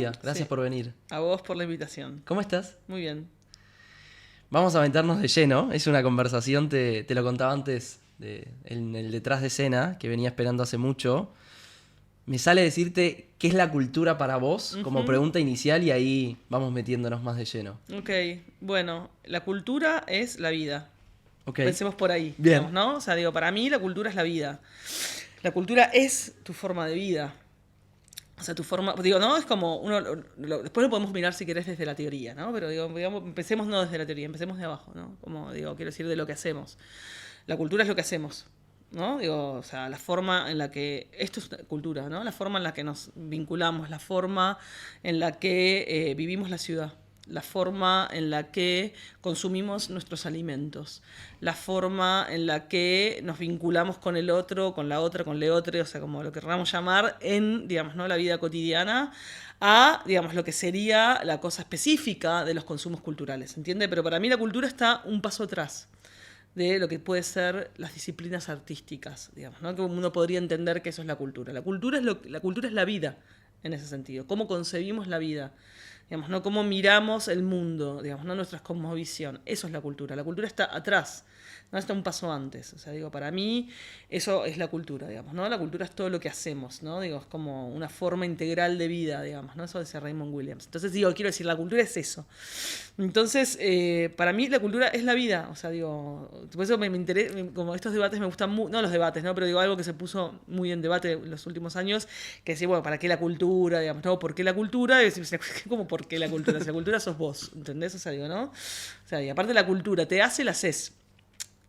Julia. Gracias por venir. A vos por la invitación. ¿Cómo estás? Muy bien. Vamos a meternos de lleno. Es una conversación, te lo contaba antes, en el detrás de escena, que venía esperando hace mucho. Me sale decirte qué es la cultura para vos, como pregunta inicial, y ahí vamos metiéndonos más de lleno. Ok, bueno, la cultura es la vida. Okay. Pensemos por ahí. Bien. Digamos, ¿no? O sea, digo, para mí la cultura es la vida. La cultura es tu forma de vida. O sea, tu forma... Digo, ¿no? Es como... después lo podemos mirar si querés desde la teoría, ¿no? Pero digo, digamos, empecemos no desde la teoría, empecemos de abajo, ¿no? Como digo, quiero decir de lo que hacemos. La cultura es lo que hacemos, ¿no? Digo, o sea, la forma en la que... Esto es cultura, ¿no? La forma en la que nos vinculamos, la forma en la que vivimos la ciudad. La forma en la que consumimos nuestros alimentos, la forma en la que nos vinculamos con el otro, con la otra, con le otro, o sea, como lo querramos llamar, en, digamos, ¿no? La vida cotidiana, a, digamos, lo que sería la cosa específica de los consumos culturales, ¿entiende? Pero para mí la cultura está un paso atrás de lo que puede ser las disciplinas artísticas, digamos, ¿no? Que uno podría entender que eso es la cultura. La cultura es la vida, en ese sentido, cómo concebimos la vida. Digamos, ¿no? Cómo miramos el mundo, digamos, ¿no? Nuestra cosmovisión. Eso es la cultura. La cultura está atrás, no está un paso antes. O sea, digo, para mí eso es la cultura, digamos, ¿no? La cultura es todo lo que hacemos, ¿no? Digo, es como una forma integral de vida, digamos, ¿no? Eso decía Raymond Williams. Entonces, digo, quiero decir, la cultura es eso. Entonces, para mí la cultura es la vida. O sea, digo, por eso me interesa, como estos debates me gustan mucho, no los debates, ¿no? Pero digo, algo que se puso muy en debate en los últimos años, que decía, bueno, ¿para qué la cultura? Digamos, ¿no? ¿Por qué la cultura? Y decís, ¿cómo por qué la cultura? Si la cultura sos vos, ¿entendés? O sea, digo, ¿no? O sea, y aparte la cultura te hace, la haces.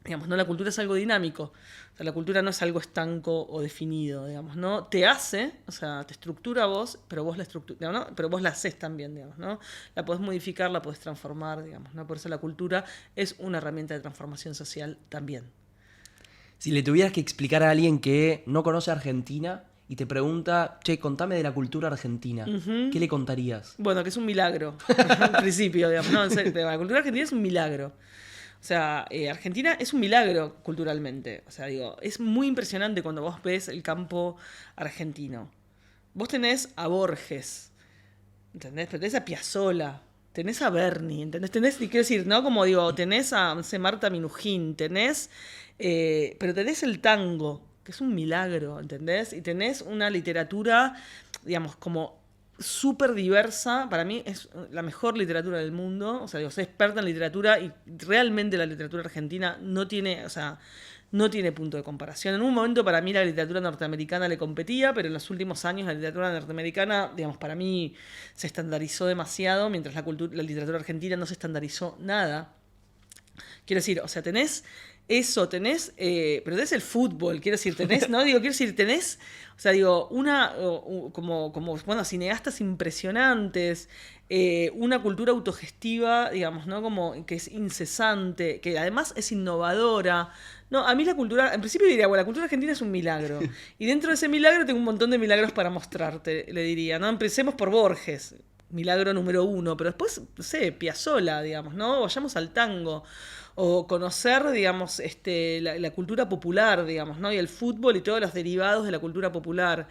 Digamos, ¿no? La cultura es algo dinámico. O sea, la cultura no es algo estanco o definido, digamos, ¿no? Te hace, o sea, te estructura a vos, pero vos la estructura, ¿no? Pero vos la haces también, digamos, ¿no? La podés modificar, la podés transformar, digamos, ¿no? Por eso la cultura es una herramienta de transformación social también. Si le tuvieras que explicar a alguien que no conoce Argentina y te pregunta, che, contame de la cultura argentina, ¿qué le contarías? Bueno, que es un milagro, en principio, digamos, ¿no? En serio, la cultura argentina es un milagro. O sea, Argentina es un milagro culturalmente. O sea, digo, es muy impresionante cuando vos ves el campo argentino. Vos tenés a Borges, ¿entendés? Pero tenés a Piazzolla, tenés a Berni, ¿entendés? Tenés, y quiero decir, ¿no? Como digo, tenés a, no sé, Marta Minujín, tenés... pero tenés el tango, que es un milagro, ¿entendés? Y tenés una literatura, digamos, como súper diversa. Para mí es la mejor literatura del mundo. O sea, digo, soy experta en literatura y realmente la literatura argentina no tiene, o sea, no tiene punto de comparación. En un momento para mí la literatura norteamericana le competía, pero en los últimos años la literatura norteamericana, digamos, para mí se estandarizó demasiado, mientras la literatura argentina no se estandarizó nada. Quiero decir, o sea, tenés eso, tenés, pero tenés el fútbol, quiero decir, tenés, ¿no? Digo, quiero decir, tenés, o sea, digo, como bueno, cineastas impresionantes, una cultura autogestiva, digamos, ¿no? Como que es incesante, que además es innovadora. No, a mí la cultura, en principio diría, bueno, la cultura argentina es un milagro. Y dentro de ese milagro tengo un montón de milagros para mostrarte, le diría, ¿no? Empecemos por Borges, milagro número 1, pero después, no sé, Piazzolla, digamos, ¿no? Vayamos al tango. O conocer, digamos, la cultura popular, digamos, ¿no? Y el fútbol y todos los derivados de la cultura popular.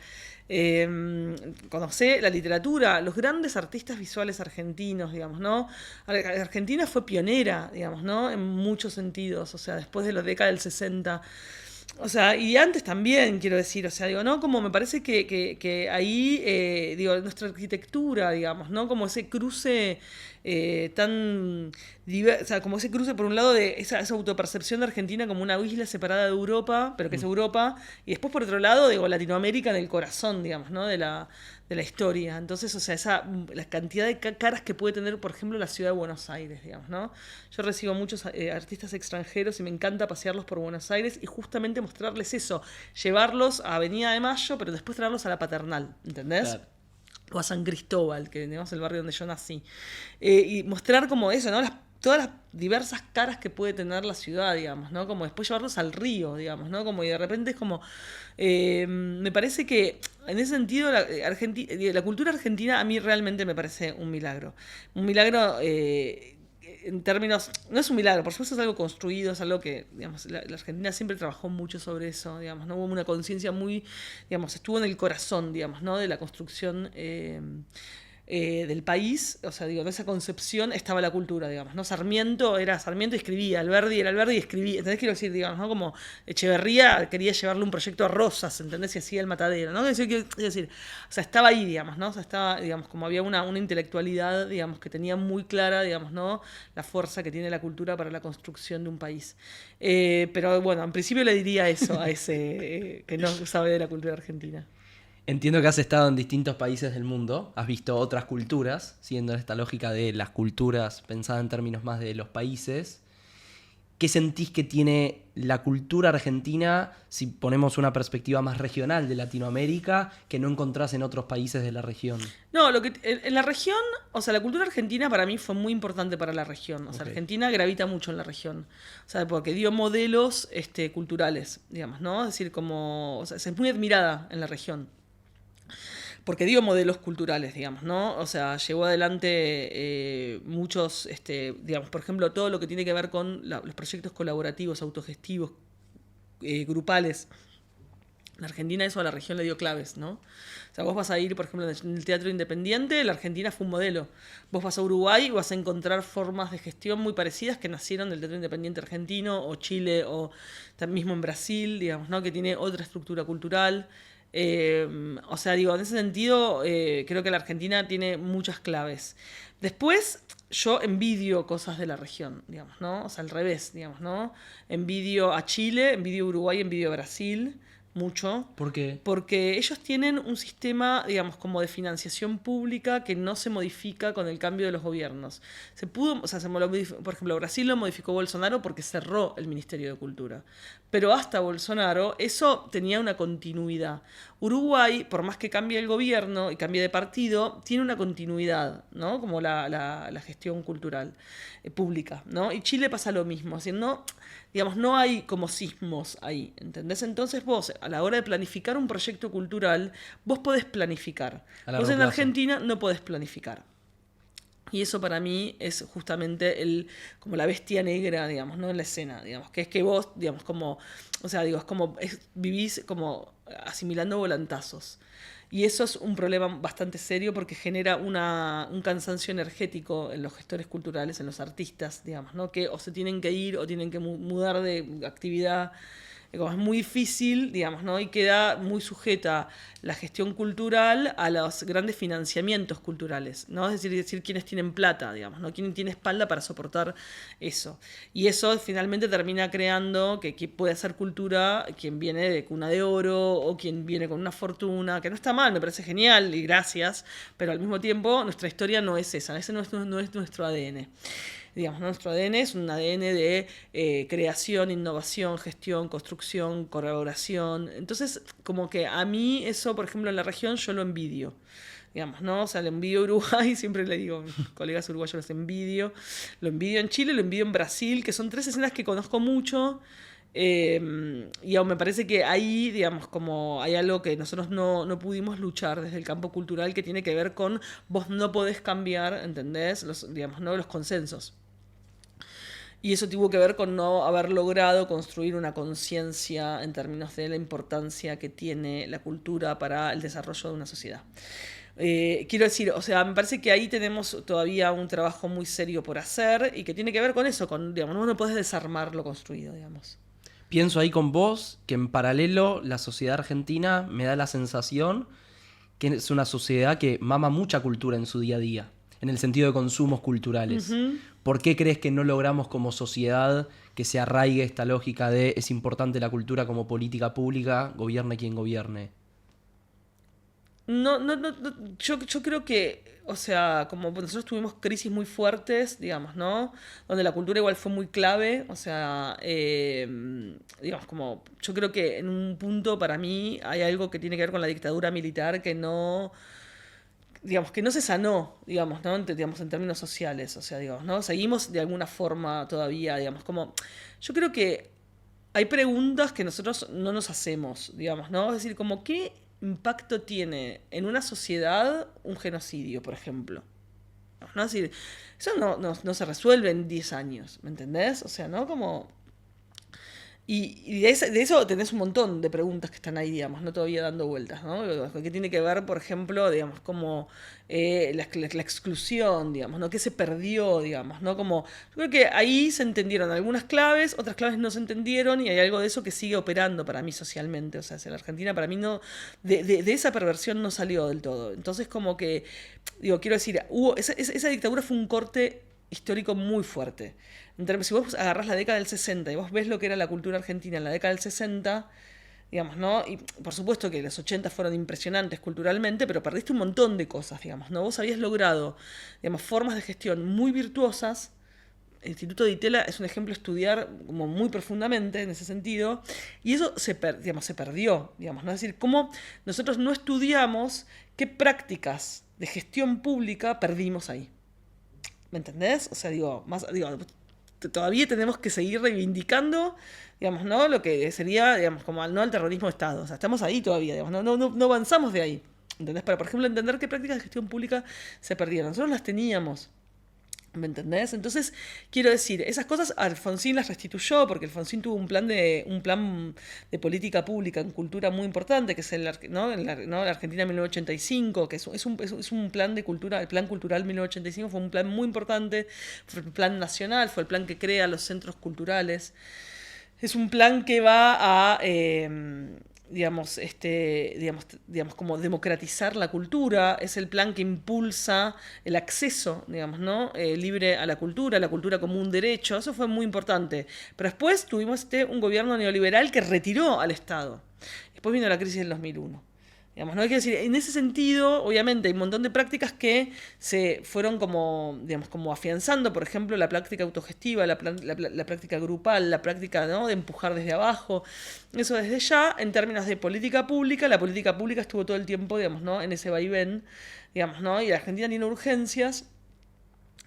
Conocer la literatura, los grandes artistas visuales argentinos, digamos, ¿no? Argentina fue pionera, digamos, ¿no? En muchos sentidos, o sea, después de la década del 60. O sea, y antes también, quiero decir, o sea, digo, ¿no? Como me parece que ahí, digo, nuestra arquitectura, digamos, ¿no? Como ese cruce tan diverso, o sea, como ese cruce por un lado de esa autopercepción de Argentina como una isla separada de Europa, pero que es Europa, y después por otro lado, digo, Latinoamérica en el corazón, digamos, ¿no? De la historia. Entonces, o sea, la cantidad de caras que puede tener, por ejemplo, la ciudad de Buenos Aires, digamos, ¿no? Yo recibo muchos artistas extranjeros y me encanta pasearlos por Buenos Aires y justamente mostrarles eso, llevarlos a Avenida de Mayo, pero después traerlos a la Paternal, ¿entendés? Claro. O a San Cristóbal, que es el barrio donde yo nací. Y mostrar como eso, ¿no? Todas las diversas caras que puede tener la ciudad, digamos, ¿no? Como después llevarlos al río, digamos, ¿no? Como y de repente es como... me parece que en ese sentido la cultura argentina a mí realmente me parece un milagro. Un milagro... en términos, no es un milagro, por supuesto es algo construido, es algo que, digamos, la Argentina siempre trabajó mucho sobre eso, digamos, ¿no? Hubo una conciencia muy, digamos, estuvo en el corazón, digamos, ¿no? De la construcción del país, o sea, digo, en esa concepción estaba la cultura, digamos, ¿no? Sarmiento era Sarmiento y escribía, Alberdi era Alberdi y escribía, ¿entendés? Quiero decir, digamos, ¿no? Como Echeverría quería llevarle un proyecto a Rosas, ¿entendés? Y hacía el matadero, ¿no? Es decir, o sea, estaba ahí, digamos, ¿no? O sea, estaba, digamos, como había una intelectualidad, digamos, que tenía muy clara, digamos, ¿no? La fuerza que tiene la cultura para la construcción de un país. Pero bueno, en principio le diría eso a ese que no sabe de la cultura argentina. Entiendo que has estado en distintos países del mundo, has visto otras culturas, siguiendo esta lógica de las culturas pensada en términos más de los países. ¿Qué sentís que tiene la cultura argentina, si ponemos una perspectiva más regional de Latinoamérica, que no encontrás en otros países de la región? No, en la región, o sea, la cultura argentina para mí fue muy importante para la región. O sea, Ok. Argentina gravita mucho en la región. O sea, porque dio modelos culturales, digamos, ¿no? Es decir, como, o sea, es muy admirada en la región. Porque dio modelos culturales, digamos, ¿no? O sea, llevó adelante muchos, digamos, por ejemplo, todo lo que tiene que ver con los proyectos colaborativos, autogestivos, grupales. En Argentina eso a la región le dio claves, ¿no? O sea, vos vas a ir, por ejemplo, en el teatro independiente, la Argentina fue un modelo. Vos vas a Uruguay y vas a encontrar formas de gestión muy parecidas que nacieron del teatro independiente argentino, o Chile, o mismo en Brasil, digamos, ¿no? Que tiene otra estructura cultural. O sea, digo, en ese sentido, creo que la Argentina tiene muchas claves. Después, yo envidio cosas de la región, digamos, ¿no? O sea, al revés, digamos, ¿no? Envidio a Chile, envidio a Uruguay, envidio a Brasil, mucho. ¿Por qué? Porque ellos tienen un sistema, digamos, como de financiación pública que no se modifica con el cambio de los gobiernos. Se pudo, o sea, por ejemplo, Brasil lo modificó Bolsonaro porque cerró el Ministerio de Cultura. Pero hasta Bolsonaro eso tenía una continuidad. Uruguay, por más que cambie el gobierno y cambie de partido, tiene una continuidad, ¿no? Como la gestión cultural pública, ¿no? Y Chile pasa lo mismo, haciendo, digamos, no hay como sismos ahí, ¿entendés? Entonces vos, a la hora de planificar un proyecto cultural, vos podés planificar. A Vos largo en plazo. Argentina no podés planificar. Y eso para mí es justamente como la bestia negra, digamos, ¿no? En la escena, digamos, que es que vos, digamos, como, o sea, digo, vivís como asimilando volantazos. Y eso es un problema bastante serio porque genera un cansancio energético en los gestores culturales, en los artistas, digamos, ¿no? Que o se tienen que ir o tienen que mudar de actividad. Como es muy difícil, digamos, ¿no? Y queda muy sujeta la gestión cultural a los grandes financiamientos culturales, ¿no? Es decir quiénes tienen plata, digamos, ¿no? Quién tiene espalda para soportar eso. Y eso finalmente termina creando que puede hacer cultura quien viene de cuna de oro o quien viene con una fortuna, que no está mal, me parece genial y gracias, pero al mismo tiempo nuestra historia no es esa, ese no es nuestro ADN. Digamos, nuestro ADN es un ADN de creación, innovación, gestión, construcción, colaboración. Entonces, como que a mí eso, por ejemplo, en la región yo lo envidio. Digamos, ¿no? O sea, lo envidio a Uruguay, siempre le digo a mis colegas uruguayos los envidio. Lo envidio en Chile, lo envidio en Brasil, que son tres escenas que conozco mucho. Y aún me parece que ahí, digamos, como hay algo que nosotros no pudimos luchar desde el campo cultural que tiene que ver con vos no podés cambiar, ¿entendés? Digamos, ¿no? Los consensos. Y eso tuvo que ver con no haber logrado construir una conciencia en términos de la importancia que tiene la cultura para el desarrollo de una sociedad. Quiero decir, o sea, me parece que ahí tenemos todavía un trabajo muy serio por hacer y que tiene que ver con eso, con, digamos, no podés desarmar lo construido, digamos. Pienso ahí con vos que en paralelo la sociedad argentina me da la sensación que es una sociedad que mama mucha cultura en su día a día, en el sentido de consumos culturales. ¿Por qué crees que no logramos como sociedad que se arraigue esta lógica de es importante la cultura como política pública, gobierne quien gobierne? Yo creo que, o sea, como nosotros tuvimos crisis muy fuertes, digamos, ¿no? Donde la cultura igual fue muy clave, o sea, digamos, como, yo creo que en un punto para mí hay algo que tiene que ver con la dictadura militar que no, digamos, que no se sanó, digamos, ¿no? Digamos, en términos sociales, o sea, digamos, ¿no? Seguimos de alguna forma todavía, digamos, como, yo creo que hay preguntas que nosotros no nos hacemos, digamos, ¿no? Es decir, como, ¿qué impacto tiene en una sociedad un genocidio, por ejemplo? ¿No? Es decir, eso no se resuelve en 10 años, ¿me entendés? O sea, ¿no? Como... Y de eso tenés un montón de preguntas que están ahí, digamos, no todavía dando vueltas, ¿no? Que tiene que ver, por ejemplo, digamos, como la exclusión, digamos, ¿no? ¿Qué se perdió, digamos, ¿no? Como, yo creo que ahí se entendieron algunas claves, otras claves no se entendieron y hay algo de eso que sigue operando para mí socialmente. O sea, en la Argentina para mí no, de esa perversión no salió del todo. Entonces, como que, digo, quiero decir, esa dictadura fue un corte histórico muy fuerte. Si vos agarrás la década del 60 y vos ves lo que era la cultura argentina en la década del 60, digamos, ¿no? Y por supuesto que los 80 fueron impresionantes culturalmente, pero perdiste un montón de cosas, digamos, ¿no? Vos habías logrado, digamos, formas de gestión muy virtuosas. El Instituto de Itela es un ejemplo a estudiar como muy profundamente en ese sentido, y eso digamos, se perdió, digamos, ¿no? Es decir, cómo nosotros no estudiamos qué prácticas de gestión pública perdimos ahí. ¿Me entendés? O sea, digo, todavía tenemos que seguir reivindicando, digamos, ¿no? Lo que sería, digamos, como no al terrorismo de Estado. O sea, estamos ahí todavía, digamos, no avanzamos de ahí. ¿Entendés? Para, por ejemplo, entender qué prácticas de gestión pública se perdieron. Nosotros las teníamos. ¿Me entendés? Entonces, quiero decir, esas cosas Alfonsín las restituyó, porque Alfonsín tuvo un plan de política pública en cultura muy importante, que es ¿no? La Argentina 1985, que es un plan de cultura, el plan cultural 1985 fue un plan muy importante, fue el plan nacional, fue el plan que crea los centros culturales. Es un plan que va a, digamos, como democratizar la cultura, es el plan que impulsa el acceso, digamos, ¿no? Libre a la cultura como un derecho, eso fue muy importante. Pero después tuvimos un gobierno neoliberal que retiró al Estado. Después vino la crisis del 2001. Digamos, ¿no? Hay que decir, en ese sentido, obviamente, hay un montón de prácticas que se fueron como, digamos, como afianzando, por ejemplo, la práctica autogestiva, la práctica grupal, la práctica, ¿no? De empujar desde abajo. Eso desde ya, en términos de política pública, la política pública estuvo todo el tiempo, digamos, ¿no? En ese vaivén, digamos, ¿no? Y la Argentina tiene urgencias,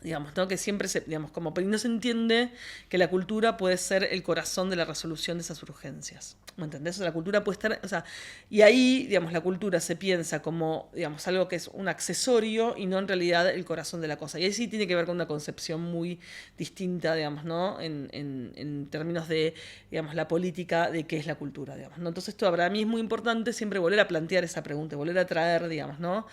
digamos, ¿no? Que siempre digamos, como no se entiende que la cultura puede ser el corazón de la resolución de esas urgencias. ¿Me entendés? O sea, la cultura puede estar, o sea, y ahí, digamos, la cultura se piensa como, digamos, algo que es un accesorio y no en realidad el corazón de la cosa. Y ahí sí tiene que ver con una concepción muy distinta, digamos, ¿no? En términos de, digamos, la política de qué es la cultura, digamos, ¿no? Entonces, esto para mí es muy importante siempre volver a plantear esa pregunta, volver a traer, digamos, ¿no?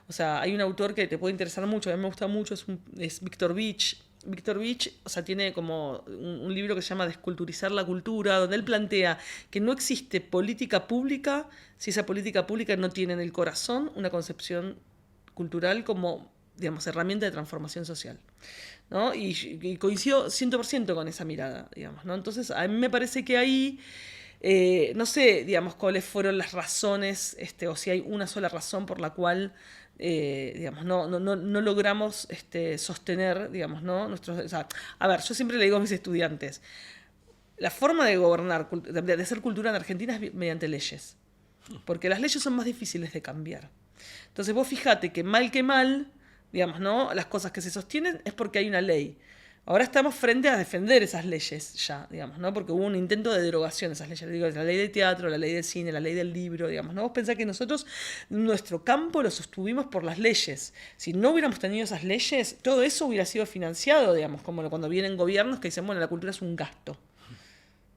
O sea, hay un autor que te puede interesar mucho, a mí me gusta mucho, es Víctor Vich. Víctor Vich, o sea, tiene como un libro que se llama Desculturizar la cultura, donde él plantea que no existe política pública si esa política pública no tiene en el corazón una concepción cultural como, digamos, herramienta de transformación social, ¿no? Y coincido 100% con esa mirada, digamos, ¿no? Entonces, a mí me parece que ahí no sé, digamos, cuáles fueron las razones, o si hay una sola razón por la cual, digamos, no logramos sostener, digamos, ¿no? O sea, a ver, yo siempre le digo a mis estudiantes, la forma de gobernar, de hacer cultura en Argentina es mediante leyes, porque las leyes son más difíciles de cambiar. Entonces vos fijate que mal, digamos, ¿no? Las cosas que se sostienen es porque hay una ley. Ahora estamos frente a defender esas leyes ya, digamos, ¿no? Porque hubo un intento de derogación de esas leyes. Digo, la ley de teatro, la ley del cine, la ley del libro, digamos, ¿no? Vos pensás que nosotros nuestro campo lo sostuvimos por las leyes. Si no hubiéramos tenido esas leyes, todo eso hubiera sido financiado, digamos, como cuando vienen gobiernos que dicen, bueno, la cultura es un gasto.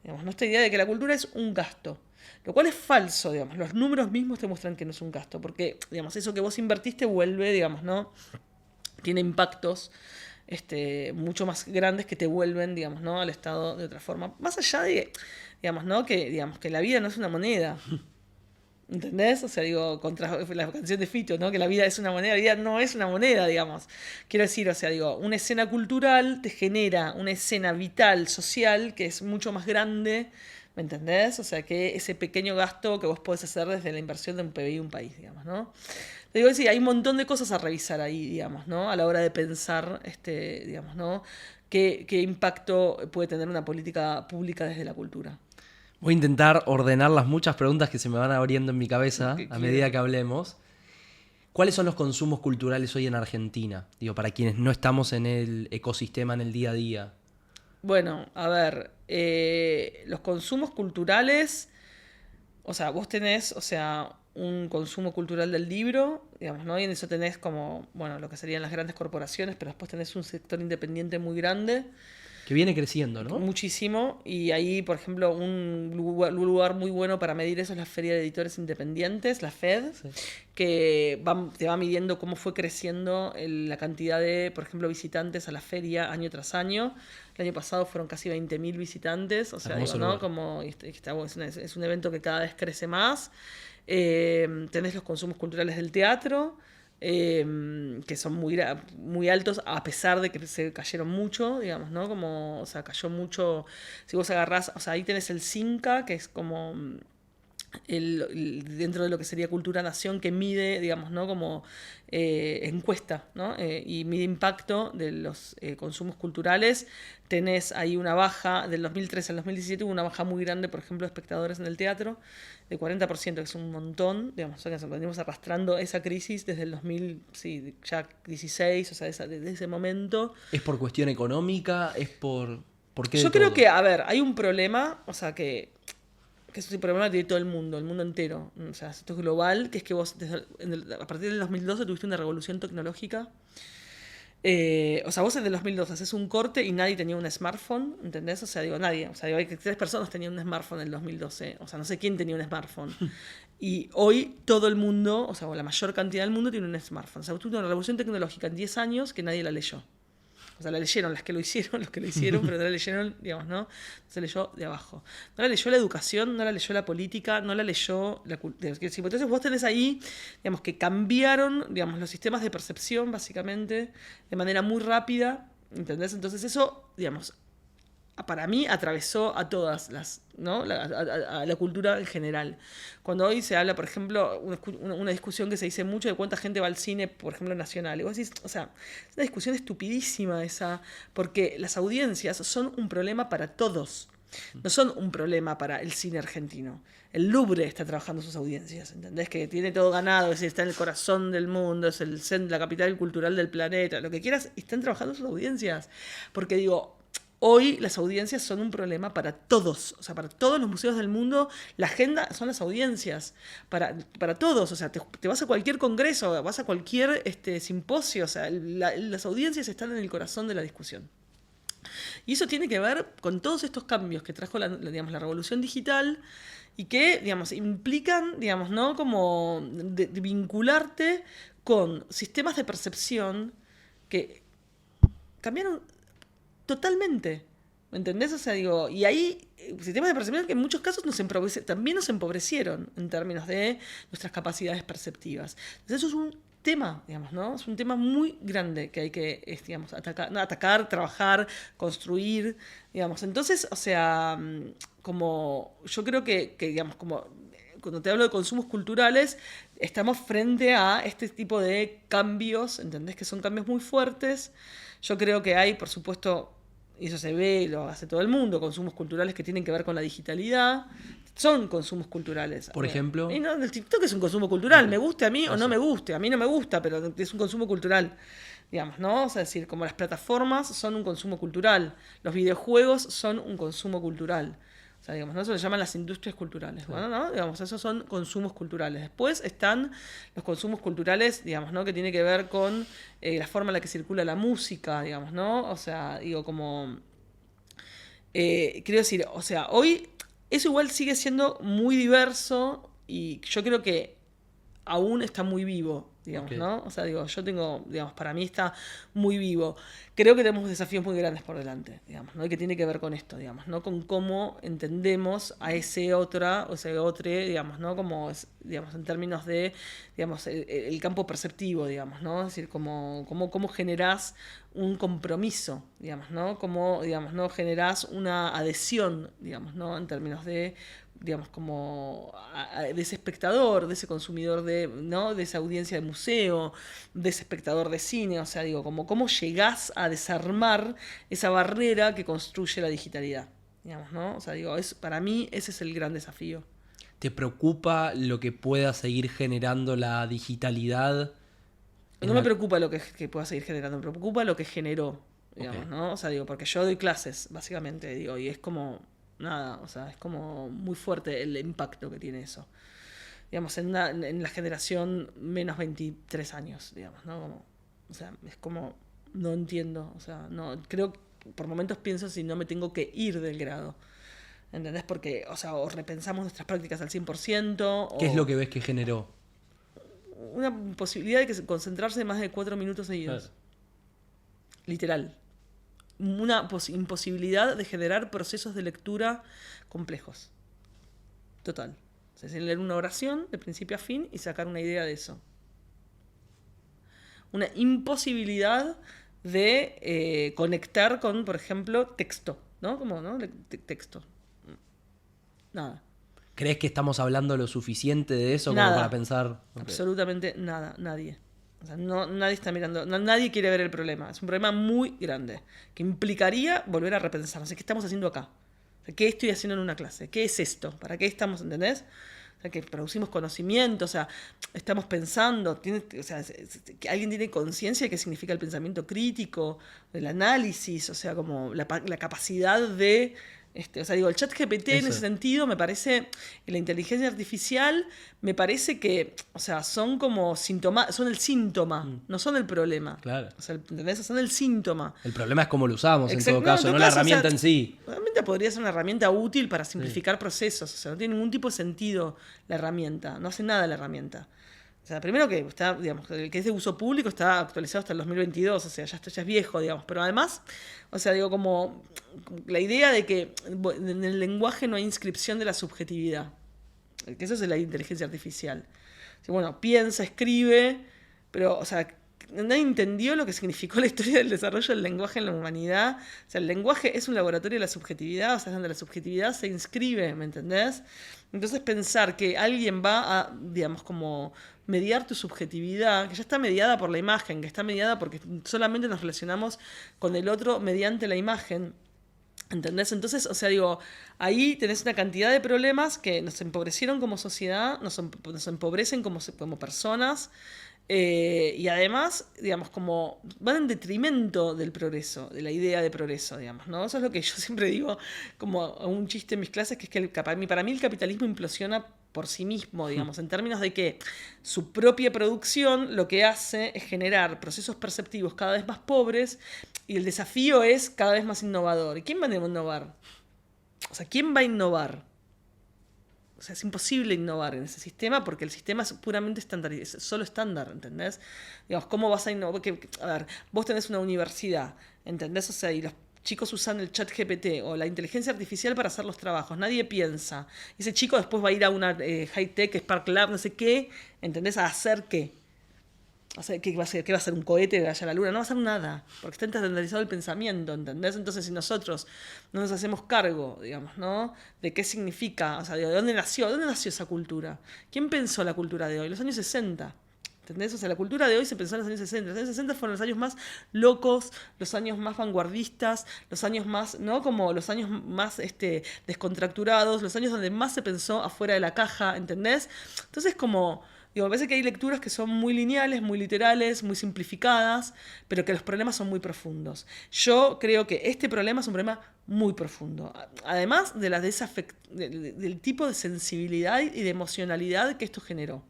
Digamos, ¿no? Esta idea de que la cultura es un gasto. Lo cual es falso, digamos. Los números mismos te muestran que no es un gasto. Porque, digamos, eso que vos invertiste vuelve, digamos, ¿no? Tiene impactos mucho más grandes que te vuelven, digamos, ¿no? Al Estado de otra forma. Más allá de, digamos, ¿no? Digamos, que la vida no es una moneda. ¿Entendés? O sea, digo, contra la canción de Fito, ¿no? Que la vida es una moneda, la vida no es una moneda, digamos. Quiero decir, o sea, digo, una escena cultural te genera una escena vital, social, que es mucho más grande, ¿me entendés? O sea, que ese pequeño gasto que vos podés hacer desde la inversión de un PBI de un país, digamos, ¿no? Te digo, sí, hay un montón de cosas a revisar ahí, digamos, ¿no? A la hora de pensar, digamos, ¿no? ¿Qué impacto puede tener una política pública desde la cultura? Voy a intentar ordenar las muchas preguntas que se me van abriendo en mi cabeza a medida que hablemos. ¿Cuáles son los consumos culturales hoy en Argentina? Digo, para quienes no estamos en el ecosistema en el día a día. Bueno, a ver, los consumos culturales, o sea, vos tenés, o sea, un consumo cultural del libro, digamos, ¿no? Y en eso tenés como, bueno, lo que serían las grandes corporaciones, pero después tenés un sector independiente muy grande. Que viene creciendo, ¿no? Muchísimo, y ahí, por ejemplo, un lugar muy bueno para medir eso es la Feria de Editores Independientes, la FED, Sí. que te va midiendo cómo fue creciendo la cantidad de, por ejemplo, visitantes a la feria año tras año. El año pasado fueron casi 20.000 visitantes, o sea, Hermoso digo, ¿no? lugar. Como es un evento que cada vez crece más. Tenés los consumos culturales del teatro, que son muy altos, a pesar de que se cayeron mucho, digamos, ¿no? Como, o sea, cayó mucho. Si vos agarrás, o sea, ahí tenés el CINCA, que es como dentro de lo que sería Cultura Nación, que mide, digamos, ¿no? Como encuesta, ¿no? Y mide impacto de los consumos culturales. Tenés ahí una baja, del 2013 al 2017 hubo una baja muy grande, por ejemplo, de espectadores en el teatro, de 40%, que es un montón, digamos, o sea, que venimos arrastrando esa crisis desde el 2016, o sea, desde ese momento. ¿Es por cuestión económica? ¿Es por qué de Yo creo todo? que, a ver, hay un problema, o sea, que es un problema que tiene todo el mundo entero. O sea, esto es global, que es que vos a partir del 2012 tuviste una revolución tecnológica. O sea, vos en el 2012 haces un corte y nadie tenía un smartphone, ¿entendés? O sea, digo, nadie. O sea, digo, hay que 3 personas tenían un smartphone en el 2012. O sea, no sé quién tenía un smartphone. Y hoy todo el mundo, o sea, o la mayor cantidad del mundo tiene un smartphone. O sea, tuvo una revolución tecnológica en 10 años que nadie la leyó. O sea, la leyeron las que lo hicieron, los que lo hicieron, pero no la leyeron, digamos, ¿no? Se leyó de abajo. No la leyó la educación, no la leyó la política, no la leyó la cultura. Entonces vos tenés ahí, digamos, que cambiaron, digamos, los sistemas de percepción, básicamente, de manera muy rápida, ¿entendés? Entonces eso, digamos, para mí atravesó a todas las, ¿no? A la cultura en general. Cuando hoy se habla, por ejemplo, una discusión que se dice mucho de cuánta gente va al cine, por ejemplo, nacional. Y vos decís, o sea, es una discusión estupidísima esa, porque las audiencias son un problema para todos. No son un problema para el cine argentino. El Louvre está trabajando sus audiencias, ¿entendés? Que tiene todo ganado, es decir, está en el corazón del mundo, es la capital cultural del planeta, lo que quieras, están trabajando sus audiencias. Porque digo, hoy las audiencias son un problema para todos, o sea, para todos los museos del mundo, la agenda son las audiencias, para todos, o sea, te vas a cualquier congreso, vas a cualquier simposio, o sea, las audiencias están en el corazón de la discusión. Y eso tiene que ver con todos estos cambios que trajo digamos, la revolución digital y que, digamos, implican, digamos, ¿no? Como de vincularte con sistemas de percepción que cambiaron totalmente. ¿Me entendés? O sea, digo, y hay sistemas de percepción que en muchos casos también nos empobrecieron en términos de nuestras capacidades perceptivas. Entonces eso es un tema, digamos, ¿no? Es un tema muy grande que hay que, digamos, atacar, trabajar, construir, digamos. Entonces, o sea, como yo creo que digamos, como cuando te hablo de consumos culturales, estamos frente a este tipo de cambios, ¿entendés? Que son cambios muy fuertes. Yo creo que hay, por supuesto, y eso se ve y lo hace todo el mundo, consumos culturales que tienen que ver con la digitalidad. Son consumos culturales. Por ejemplo. Y no, el TikTok es un consumo cultural, Ok. me guste a mí o no Eso. me guste. A mí no me gusta, pero es un consumo cultural. Digamos, ¿no? O sea, es decir, como las plataformas son un consumo cultural, los videojuegos son un consumo cultural. O sea, digamos, ¿no? Eso le llaman las industrias culturales. Sí. Bueno, ¿no? Digamos, esos son consumos culturales. Después están los consumos culturales, digamos, ¿no? Que tiene que ver con la forma en la que circula la música, digamos, ¿no? O sea, digo, como... quiero decir, o sea, hoy eso igual sigue siendo muy diverso y yo creo que aún está muy vivo, digamos, Ok. ¿no? O sea, digo, yo tengo, digamos, para mí está muy vivo. Creo que tenemos desafíos muy grandes por delante, digamos, ¿no? Y que tiene que ver con esto, digamos, ¿no? Con cómo entendemos a ese otra, o ese otro, digamos, ¿no? Como, digamos, en términos de, digamos, el campo perceptivo, digamos, ¿no? Es decir, cómo generás un compromiso, digamos, ¿no? Cómo, digamos, ¿no? Generás una adhesión, digamos, ¿no? En términos de digamos, como de ese espectador, de ese consumidor ¿no? De esa audiencia de museo, de ese espectador de cine, o sea, digo, como cómo llegás a desarmar esa barrera que construye la digitalidad, digamos, ¿no? O sea, digo, para mí ese es el gran desafío. ¿Te preocupa lo que pueda seguir generando la digitalidad? No me preocupa lo que pueda seguir generando, me preocupa lo que generó, digamos, Ok. ¿no? O sea, digo, porque yo doy clases, básicamente, digo, y es como, nada, o sea, es como muy fuerte el impacto que tiene eso. Digamos, en la generación menos 23 años, digamos, ¿no? O sea, es como, no entiendo, o sea, no, creo por momentos pienso si no me tengo que ir del grado. ¿Entendés? Porque, o sea, o repensamos nuestras prácticas al 100%, ¿Qué o es lo que ves que generó? una posibilidad de concentrarse más de 4 minutos seguidos. Claro. Literal. Una imposibilidad de generar procesos de lectura complejos. Total. O sea, es leer una oración de principio a fin y sacar una idea de eso. Una imposibilidad de conectar con, por ejemplo, texto, ¿no? Como, ¿no? Texto. Nada. ¿Crees que estamos hablando lo suficiente de eso Nada. como para pensar? Okay. Absolutamente nada, nadie. O sea, nadie está mirando, nadie quiere ver el problema. Es un problema muy grande que implicaría volver a repensar. O sea, ¿qué estamos haciendo acá? O sea, ¿qué estoy haciendo en una clase? ¿Qué es esto? ¿Para qué estamos? ¿Entendés? O sea, que producimos conocimiento, o sea, estamos pensando, o sea, que alguien tiene conciencia de qué significa el pensamiento crítico, del análisis, o sea, como la capacidad de... o sea, digo, el chat GPT en ese sentido me parece, y la inteligencia artificial me parece que, o sea, son como son el síntoma, no son el problema. Claro. O sea, ¿entendés? Son el síntoma. El problema es cómo lo usamos en todo caso, no la herramienta en sí. La herramienta podría ser una herramienta útil para simplificar procesos, o sea, no tiene ningún tipo de sentido la herramienta, no hace nada la herramienta. O sea, primero que está, digamos, el que es de uso público está actualizado hasta el 2022, o sea, ya es viejo, digamos. Pero además, o sea, digo, como la idea de que en el lenguaje no hay inscripción de la subjetividad. Que eso es la inteligencia artificial. O sea, bueno, piensa, escribe, pero, o sea, nadie entendió lo que significó la historia del desarrollo del lenguaje en la humanidad. O sea, el lenguaje es un laboratorio de la subjetividad, o sea, es donde la subjetividad se inscribe, ¿me entendés? Entonces pensar que alguien va a, digamos, como mediar tu subjetividad, que ya está mediada por la imagen, que está mediada porque solamente nos relacionamos con el otro mediante la imagen, ¿entendés? Entonces, o sea, digo, ahí tenés una cantidad de problemas que nos empobrecieron como sociedad, nos empobrecen como personas, y además, digamos, como van en detrimento del progreso, de la idea de progreso, digamos, ¿no? Eso es lo que yo siempre digo, como un chiste en mis clases, que es que para mí el capitalismo implosiona por sí mismo, digamos, en términos de que su propia producción lo que hace es generar procesos perceptivos cada vez más pobres y el desafío es cada vez más innovador. ¿Y quién va a innovar? O sea, ¿quién va a innovar? O sea, es imposible innovar en ese sistema porque el sistema es puramente estandarizado, es solo estándar, ¿entendés? Digamos, ¿cómo vas a innovar? Porque, a ver, vos tenés una universidad, ¿entendés? O sea, y los chicos usan el chat GPT o la inteligencia artificial para hacer los trabajos. Nadie piensa. Ese chico después va a ir a una high-tech, Spark Lab, no sé qué, ¿entendés? ¿A hacer qué? O sea, ¿qué va a hacer? ¿Qué va a hacer? ¿Un cohete que vaya a la luna? No va a hacer nada, porque está estandarizado el pensamiento, ¿entendés? Entonces, si nosotros no nos hacemos cargo, digamos, ¿no? De qué significa, o sea, de dónde nació esa cultura. ¿Quién pensó la cultura de hoy? Los años 60. ¿Entendés? O sea, la cultura de hoy se pensó en los años 60. Los años 60 fueron los años más locos, los años más vanguardistas, los años más, ¿no? Como los años más descontracturados, los años donde más se pensó afuera de la caja, ¿entendés? Entonces, como... Digo, me parece que hay lecturas que son muy lineales, muy literales, muy simplificadas, pero que los problemas son muy profundos. Yo creo que este problema es un problema muy profundo. Además de del tipo de sensibilidad y de emocionalidad que esto generó.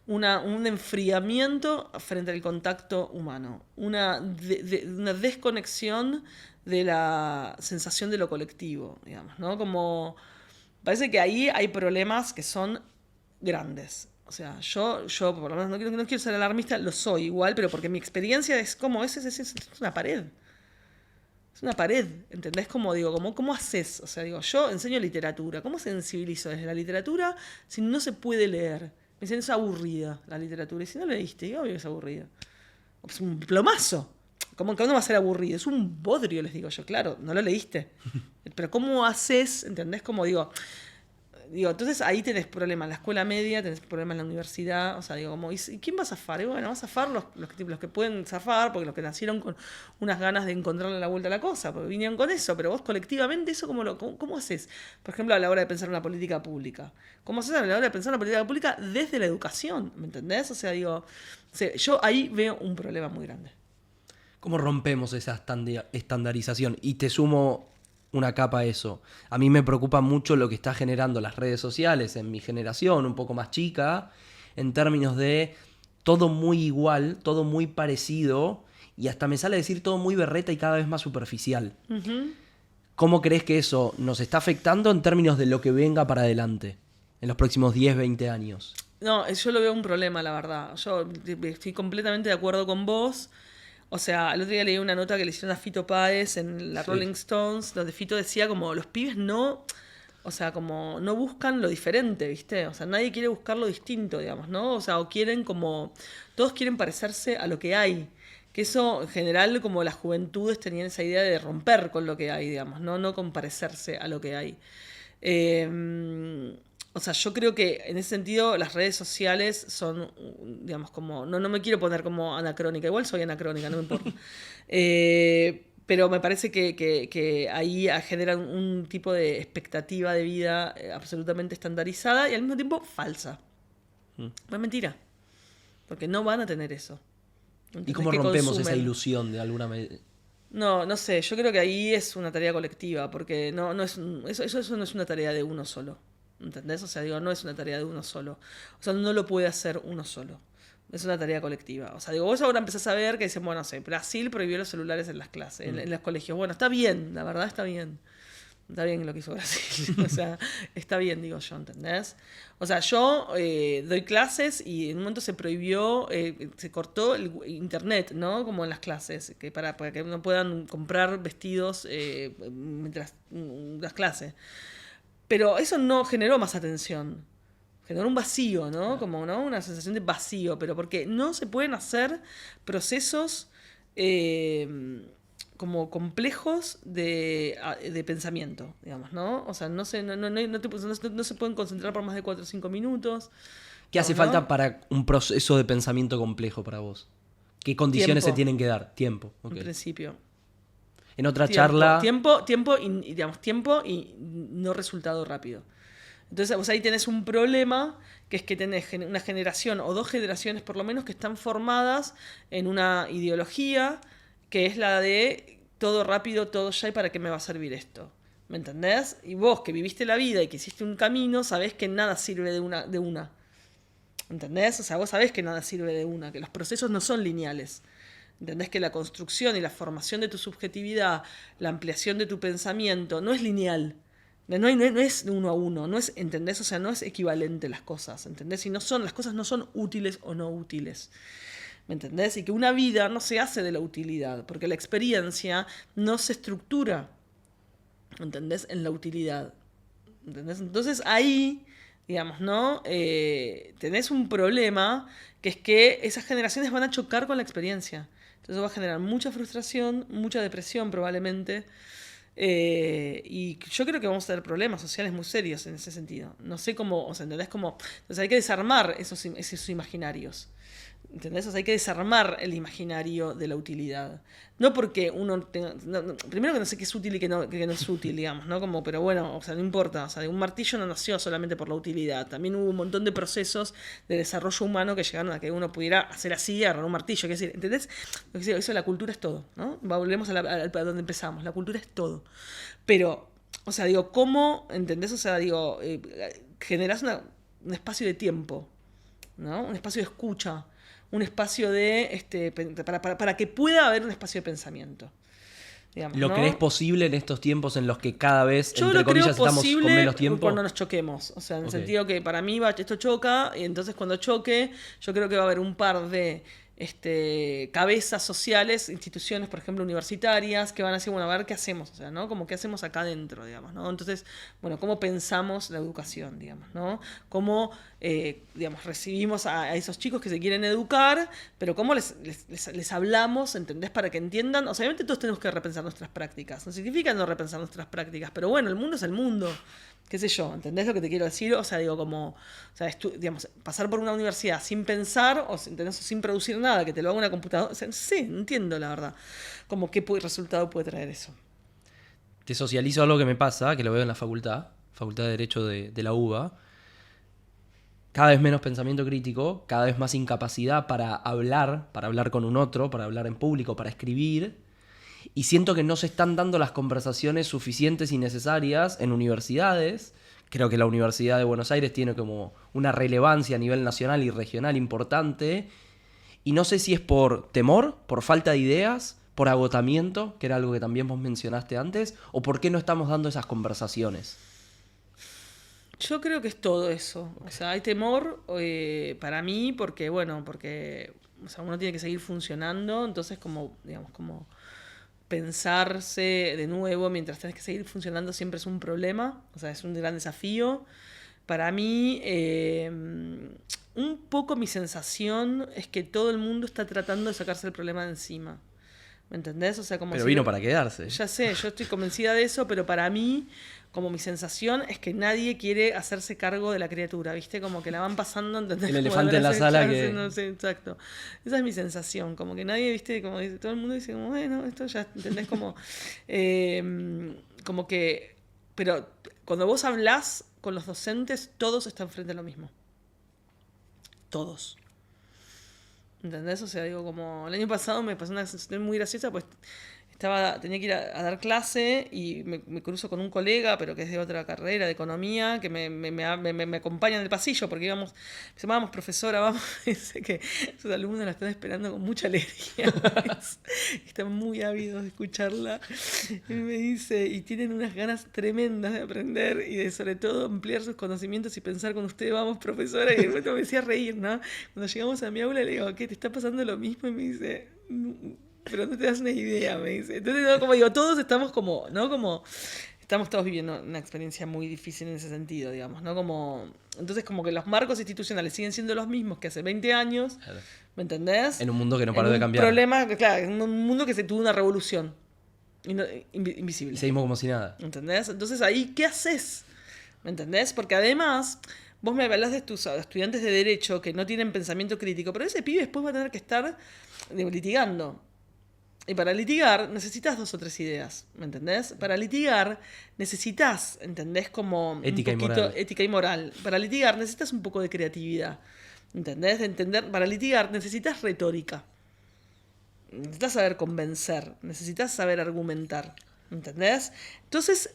Un enfriamiento frente al contacto humano. Una desconexión de la sensación de lo colectivo, digamos, ¿no? Como... Parece que ahí hay problemas que son grandes. O sea, yo por lo menos no quiero ser alarmista, lo soy igual, pero porque mi experiencia es como, es una pared. Es una pared, ¿entendés? Como digo, ¿cómo haces? O sea, digo, yo enseño literatura, ¿cómo sensibilizo desde la literatura si no se puede leer? Me dicen, es aburrida la literatura. Y si no leíste, obvio que es aburrida. Es un plomazo. ¿Cómo que no va a ser aburrido? Es un bodrio, les digo yo, claro, no lo leíste. Pero ¿cómo haces? ¿Entendés? Como digo, entonces ahí tenés problemas en la escuela media, tenés problemas en la universidad, o sea, digo, como, ¿y quién va a zafar? Y bueno, va a zafar los que pueden zafar, porque los que nacieron con unas ganas de encontrarle la vuelta a la cosa, porque vinieron con eso, pero vos colectivamente eso, ¿cómo haces? Por ejemplo, a la hora de pensar una política pública. ¿Cómo haces a la hora de pensar una política pública desde la educación? ¿Me entendés? O sea, digo, yo ahí veo un problema muy grande. ¿Cómo rompemos esa estandarización? Y te sumo una capa a eso. A mí me preocupa mucho lo que está generando las redes sociales en mi generación, un poco más chica, en términos de todo muy igual, todo muy parecido y hasta me sale decir todo muy berreta y cada vez más superficial. Ujú. ¿Cómo crees que eso nos está afectando en términos de lo que venga para adelante en los próximos 10, 20 años? No, yo lo veo un problema, la verdad. Yo estoy completamente de acuerdo con vos. O sea, el otro día leí una nota que le hicieron a Fito Páez en la Sí. Rolling Stones, donde Fito decía como los pibes no, o sea, como no buscan lo diferente, ¿viste? O sea, nadie quiere buscar lo distinto, digamos, ¿no? O sea, o quieren como, todos quieren parecerse a lo que hay. Que eso, en general, como las juventudes tenían esa idea de romper con lo que hay, digamos, ¿no? No con parecerse a lo que hay. O sea, yo creo que en ese sentido las redes sociales son, digamos, como, no me quiero poner como anacrónica, igual soy anacrónica, no me importa. Pero me parece que ahí generan un tipo de expectativa de vida absolutamente estandarizada y al mismo tiempo falsa. Es mentira, porque no van a tener eso. ¿Y ¿Entendés? cómo Que rompemos esa consumen. ilusión de alguna manera? No sé, yo creo que ahí es una tarea colectiva, porque no es, eso no es una tarea de uno solo, ¿entendés? O sea, digo, no es una tarea de uno solo, o sea, no lo puede hacer uno solo, es una tarea colectiva. O sea, digo, vos ahora empezás a ver que dicen, bueno, no sé, Brasil prohibió los celulares en las clases, en los colegios. Bueno, está bien, la verdad está bien. Está bien lo que hizo Brasil. O sea, está bien, digo yo, ¿entendés? O sea, yo doy clases y en un momento se prohibió, se cortó el internet, ¿no? Como en las clases, que para que no puedan comprar vestidos mientras las clases. Pero eso no generó más atención. Generó un vacío, ¿no? Como, ¿no? Una sensación de vacío, pero porque no se pueden hacer procesos como complejos de pensamiento, digamos, ¿no? O sea, no se pueden concentrar por más de 4 o 5 minutos. ¿Qué hace ¿no? falta para un proceso de pensamiento complejo para vos? ¿Qué condiciones Tiempo. se tienen que dar? Tiempo. Ok. En principio. En otra Tiempo, charla... tiempo y no resultado rápido. Entonces, vos ahí tenés un problema, que es que tenés una generación o 2 generaciones por lo menos que están formadas en una ideología que es la de todo rápido, todo ya, ¿y para qué me va a servir esto? ¿Me entendés? Y vos que viviste la vida y que hiciste un camino, sabés que nada sirve de una. ¿Entendés? O sea, vos sabés que nada sirve de una, que los procesos no son lineales. ¿Entendés? Que la construcción y la formación de tu subjetividad, la ampliación de tu pensamiento, no es lineal. No es de uno a uno, no es, ¿entendés? O sea, no es equivalente las cosas, ¿entendés? Y las cosas no son útiles o no útiles. ¿Me entendés? Y que una vida no se hace de la utilidad, porque la experiencia no se estructura, ¿entendés? En la utilidad. ¿Entendés? Entonces ahí, digamos, ¿no? Tenés un problema que es que esas generaciones van a chocar con la experiencia. Entonces va a generar mucha frustración, mucha depresión probablemente. Y yo creo que vamos a tener problemas sociales muy serios en ese sentido. No sé cómo, o sea, ¿entendés? Entonces hay que desarmar esos imaginarios. ¿Entendés? O sea, hay que desarmar el imaginario de la utilidad. No porque uno tenga... primero que no sé qué es útil y que no es útil, digamos, ¿no? Como, pero bueno, o sea, no importa. O sea, un martillo no nació solamente por la utilidad. También hubo un montón de procesos de desarrollo humano que llegaron a que uno pudiera hacer así, agarrar un martillo. Es decir, ¿entendés? Eso, la cultura es todo, ¿no? Volvemos a donde empezamos. La cultura es todo. Pero, o sea, digo, ¿cómo? ¿Entendés? O sea, digo, generás un espacio de tiempo, ¿no? Un espacio de escucha, un espacio de para que pueda haber un espacio de pensamiento. Digamos, ¿Lo ¿no? crees posible en estos tiempos en los que cada vez, Yo entre lo creo comillas, estamos con posible menos tiempo? cuando nos choquemos. O sea, en el Ok. sentido que para mí esto choca, y entonces cuando choque, yo creo que va a haber un par de cabezas sociales, instituciones, por ejemplo, universitarias, que van a decir, bueno, a ver qué hacemos, o sea, ¿no? Como qué hacemos acá adentro, digamos, ¿no? Entonces, bueno, cómo pensamos la educación, digamos, ¿no? Cómo, digamos, recibimos a esos chicos que se quieren educar, pero cómo les hablamos, ¿entendés? Para que entiendan, o sea, obviamente todos tenemos que repensar nuestras prácticas, no significa no repensar nuestras prácticas, pero bueno, el mundo es el mundo, qué sé yo, ¿entendés lo que te quiero decir? O sea, digo, como, o sea, digamos, pasar por una universidad sin pensar, o ¿entendés? Sin producir nada, que te lo haga una computadora, o sea, sí, entiendo la verdad, como qué resultado puede traer eso. Te socializo algo que me pasa, que lo veo en la Facultad de Derecho de la UBA. Cada vez menos pensamiento crítico, cada vez más incapacidad para hablar con un otro, para hablar en público, para escribir. Y siento que no se están dando las conversaciones suficientes y necesarias en universidades. Creo que la Universidad de Buenos Aires tiene como una relevancia a nivel nacional y regional importante. Y no sé si es por temor, por falta de ideas, por agotamiento, que era algo que también vos mencionaste antes, o por qué no estamos dando esas conversaciones. Yo creo que es todo eso. O sea, hay temor para mí porque, o sea, uno tiene que seguir funcionando, entonces como, digamos, como pensarse de nuevo mientras tenés que seguir funcionando siempre es un problema, o sea, es un gran desafío. Para mí, un poco mi sensación es que todo el mundo está tratando de sacarse el problema de encima. ¿Me entendés? O sea, como Pero si vino para quedarse. ya sé, yo estoy convencida de eso, pero para mí, como mi sensación es que nadie quiere hacerse cargo de la criatura, ¿viste? Como que la van pasando, ¿entendés? El Como elefante de en la sala chance, que... no sé, exacto. Esa es mi sensación, como que nadie, ¿viste? Como dice, todo el mundo dice, como, bueno, esto ya, ¿entendés? Como que, pero cuando vos hablás con los docentes, todos están frente a lo mismo. Todos. ¿Entendés? O sea, digo, como el año pasado me pasó una situación muy graciosa, pues tenía que ir a dar clase y me cruzo con un colega, pero que es de otra carrera, de economía, que me acompaña en el pasillo, porque dice, vamos, profesora, vamos, dice que sus alumnos la están esperando con mucha alegría, están muy ávidos de escucharla, y me dice, y tienen unas ganas tremendas de aprender y de sobre todo ampliar sus conocimientos y pensar con usted, vamos, profesora, y de repente me decía reír, ¿no? Cuando llegamos a mi aula le digo, ¿qué te está pasando lo mismo? Y me dice, pero no te das una idea, me dice. Entonces, ¿no? Como digo, todos estamos como, ¿no? Como, estamos todos viviendo una experiencia muy difícil en ese sentido, digamos, ¿no? Como, entonces, como que los marcos institucionales siguen siendo los mismos que hace 20 años, Claro. ¿me entendés? En un mundo que no En paró de un cambiar. problema, claro, en un mundo que se tuvo una revolución invisible. Y seguimos como si nada. ¿Entendés? Entonces, ahí, ¿qué haces? ¿Me entendés? Porque además, vos me hablas de tus estudiantes de Derecho que no tienen pensamiento crítico, pero ese pibe después va a tener que estar litigando. Y para litigar necesitas 2 o 3 ideas, ¿me entendés? Para litigar necesitas, ¿entendés? Como Ética un y poquito moral. ética y moral. Para litigar necesitas un poco de creatividad, ¿entendés? Para litigar necesitas retórica. Necesitas saber convencer, necesitas saber argumentar, ¿entendés? Entonces,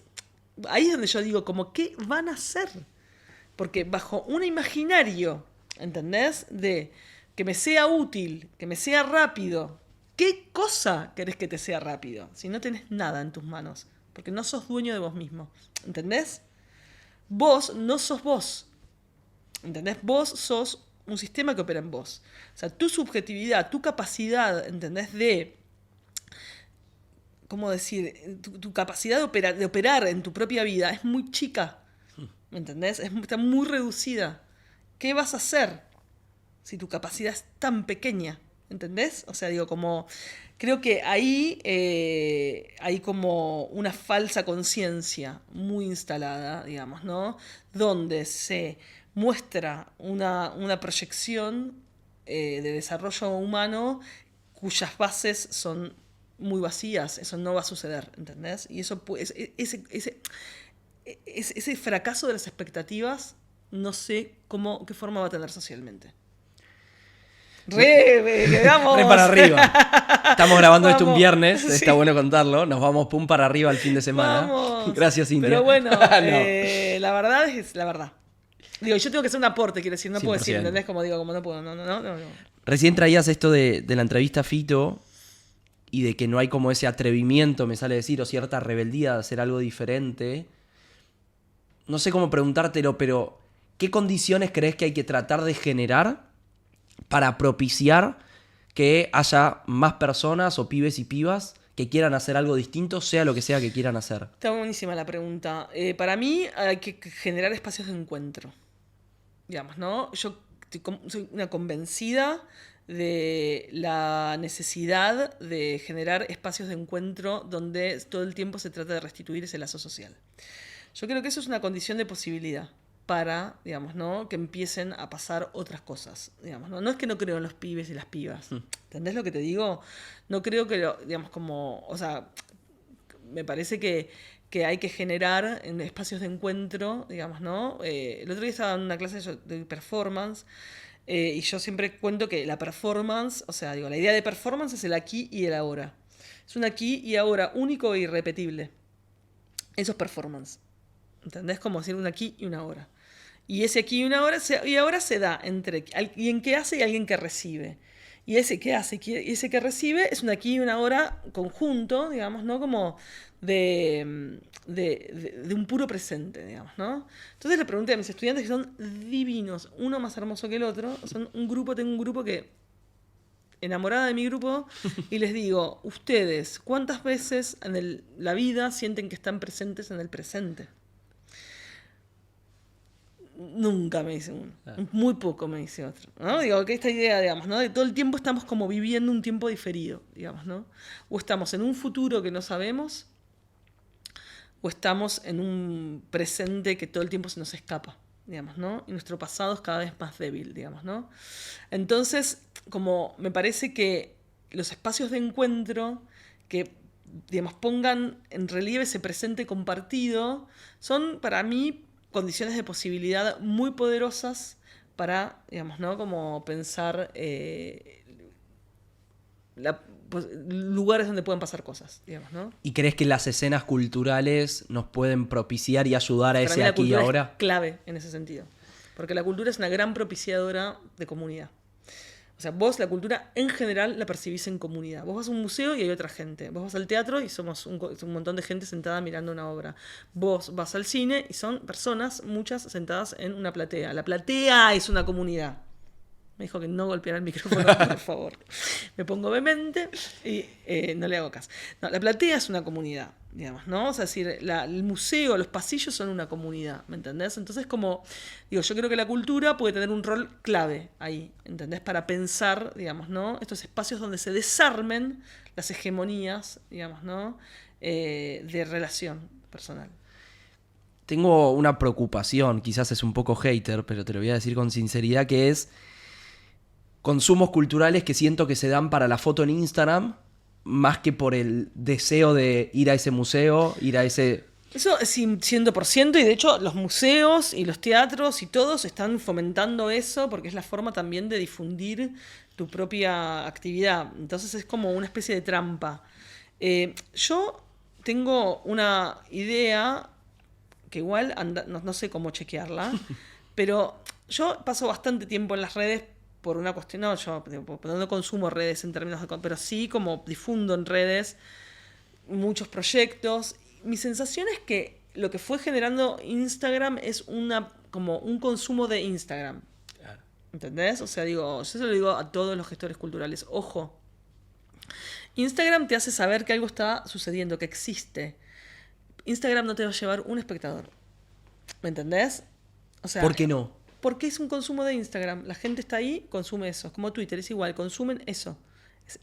ahí es donde yo digo, como, ¿qué van a hacer? Porque bajo un imaginario, ¿entendés? De que me sea útil, que me sea rápido. ¿Qué cosa querés que te sea rápido? Si no tenés nada en tus manos. Porque no sos dueño de vos mismo. ¿Entendés? Vos no sos vos. ¿Entendés? Vos sos un sistema que opera en vos. O sea, tu subjetividad, tu capacidad, ¿entendés? De, ¿cómo decir? Tu capacidad de operar en tu propia vida es muy chica. ¿Me entendés? Está muy reducida. ¿Qué vas a hacer si tu capacidad es tan pequeña? ¿Entendés? O sea, digo, como... Creo que ahí hay como una falsa conciencia muy instalada, digamos, ¿no? Donde se muestra una proyección de desarrollo humano cuyas bases son muy vacías. Eso no va a suceder, ¿entendés? Y eso ese fracaso de las expectativas, no sé qué forma va a tener socialmente. Quedamos. Re para arriba. Estamos grabando esto un Vamos. viernes, Sí. está bueno contarlo. Nos vamos pum para arriba el fin de semana. Vamos. Gracias, India. Pero bueno, No. la verdad es la verdad. Digo, yo tengo que hacer un aporte, quiero decir, no puedo decir, 100%. ¿entendés? Como digo, como no puedo, no. Recién traías esto de la entrevista a Fito y de que no hay como ese atrevimiento, me sale decir, o cierta rebeldía de hacer algo diferente. No sé cómo preguntártelo, pero ¿qué condiciones crees que hay que tratar de generar para propiciar que haya más personas o pibes y pibas que quieran hacer algo distinto, sea lo que sea que quieran hacer? Está buenísima la pregunta. Para mí hay que generar espacios de encuentro. Digamos, ¿no? Yo soy una convencida de la necesidad de generar espacios de encuentro donde todo el tiempo se trata de restituir ese lazo social. Yo creo que eso es una condición de posibilidad para, digamos, ¿no? Que empiecen a pasar otras cosas, digamos, ¿no? No es que no creo en los pibes y las pibas, ¿entendés lo que te digo? No creo que, digamos, como, o sea, me parece que hay que generar en espacios de encuentro, digamos, ¿no? El otro día estaba en una clase de performance y yo siempre cuento que la performance, o sea, digo, la idea de performance es el aquí y el ahora. Es un aquí y ahora único e irrepetible. Eso es performance. ¿Entendés? Como decir un aquí y una ahora. Y ese aquí y una ahora y ahora se da entre alguien que hace y alguien que recibe. Y ese que hace y ese que recibe es un aquí y una ahora conjunto, digamos, ¿no? Como de un puro presente, digamos, ¿no? Entonces le pregunté a mis estudiantes, que son divinos, uno más hermoso que el otro, tengo un grupo que, enamorada de mi grupo, y les digo, ustedes, ¿cuántas veces en la vida sienten que están presentes en el presente? Nunca, me dice uno. Muy poco, me dice otro, ¿no? Digo, que esta idea, digamos, ¿no? De todo el tiempo estamos como viviendo un tiempo diferido, digamos, ¿no? O estamos en un futuro que no sabemos, o estamos en un presente que todo el tiempo se nos escapa, digamos, ¿no? Y nuestro pasado es cada vez más débil, digamos, ¿no? Entonces, como me parece que los espacios de encuentro que, digamos, pongan en relieve ese presente compartido son, para mí, condiciones de posibilidad muy poderosas para, digamos, ¿no? Como pensar lugares donde pueden pasar cosas, digamos, ¿no? ¿Y crees que las escenas culturales nos pueden propiciar y ayudar a Para mí ese la aquí y cultura ahora? es clave en ese sentido, porque la cultura es una gran propiciadora de comunidad. O sea, vos la cultura en general la percibís en comunidad. Vos vas a un museo y hay otra gente. Vos vas al teatro y somos un montón de gente sentada mirando una obra. Vos vas al cine y son personas, muchas sentadas en una platea. La platea es una comunidad. Me dijo que no golpeara el micrófono, por favor. Me pongo vehemente y no le hago caso. No, la platea es una comunidad, digamos, ¿no? O sea, es decir, el museo, los pasillos son una comunidad, ¿me entendés? Entonces, como, digo, yo creo que la cultura puede tener un rol clave ahí, ¿entendés? Para pensar, digamos, ¿no? Estos espacios donde se desarmen las hegemonías, digamos, ¿no? De relación personal. Tengo una preocupación, quizás es un poco hater, pero te lo voy a decir con sinceridad, que es consumos culturales que siento que se dan para la foto en Instagram, más que por el deseo de ir a ese museo, ir a ese... Eso es 100%, y de hecho los museos y los teatros y todos están fomentando eso porque es la forma también de difundir tu propia actividad. Entonces es como una especie de trampa. Yo tengo una idea que igual no sé cómo chequearla, pero yo paso bastante tiempo en las redes por una cuestión, yo no consumo redes en términos de... pero sí como difundo en redes muchos proyectos. Mi sensación es que lo que fue generando Instagram es como un consumo de Instagram. Claro. ¿Entendés? O sea, yo se lo digo a todos los gestores culturales. Ojo, Instagram te hace saber que algo está sucediendo, que existe. Instagram no te va a llevar un espectador. ¿Me entendés? O sea, ¿por qué no? Porque es un consumo de Instagram. La gente está ahí, consume eso. Es como Twitter, es igual, consumen eso.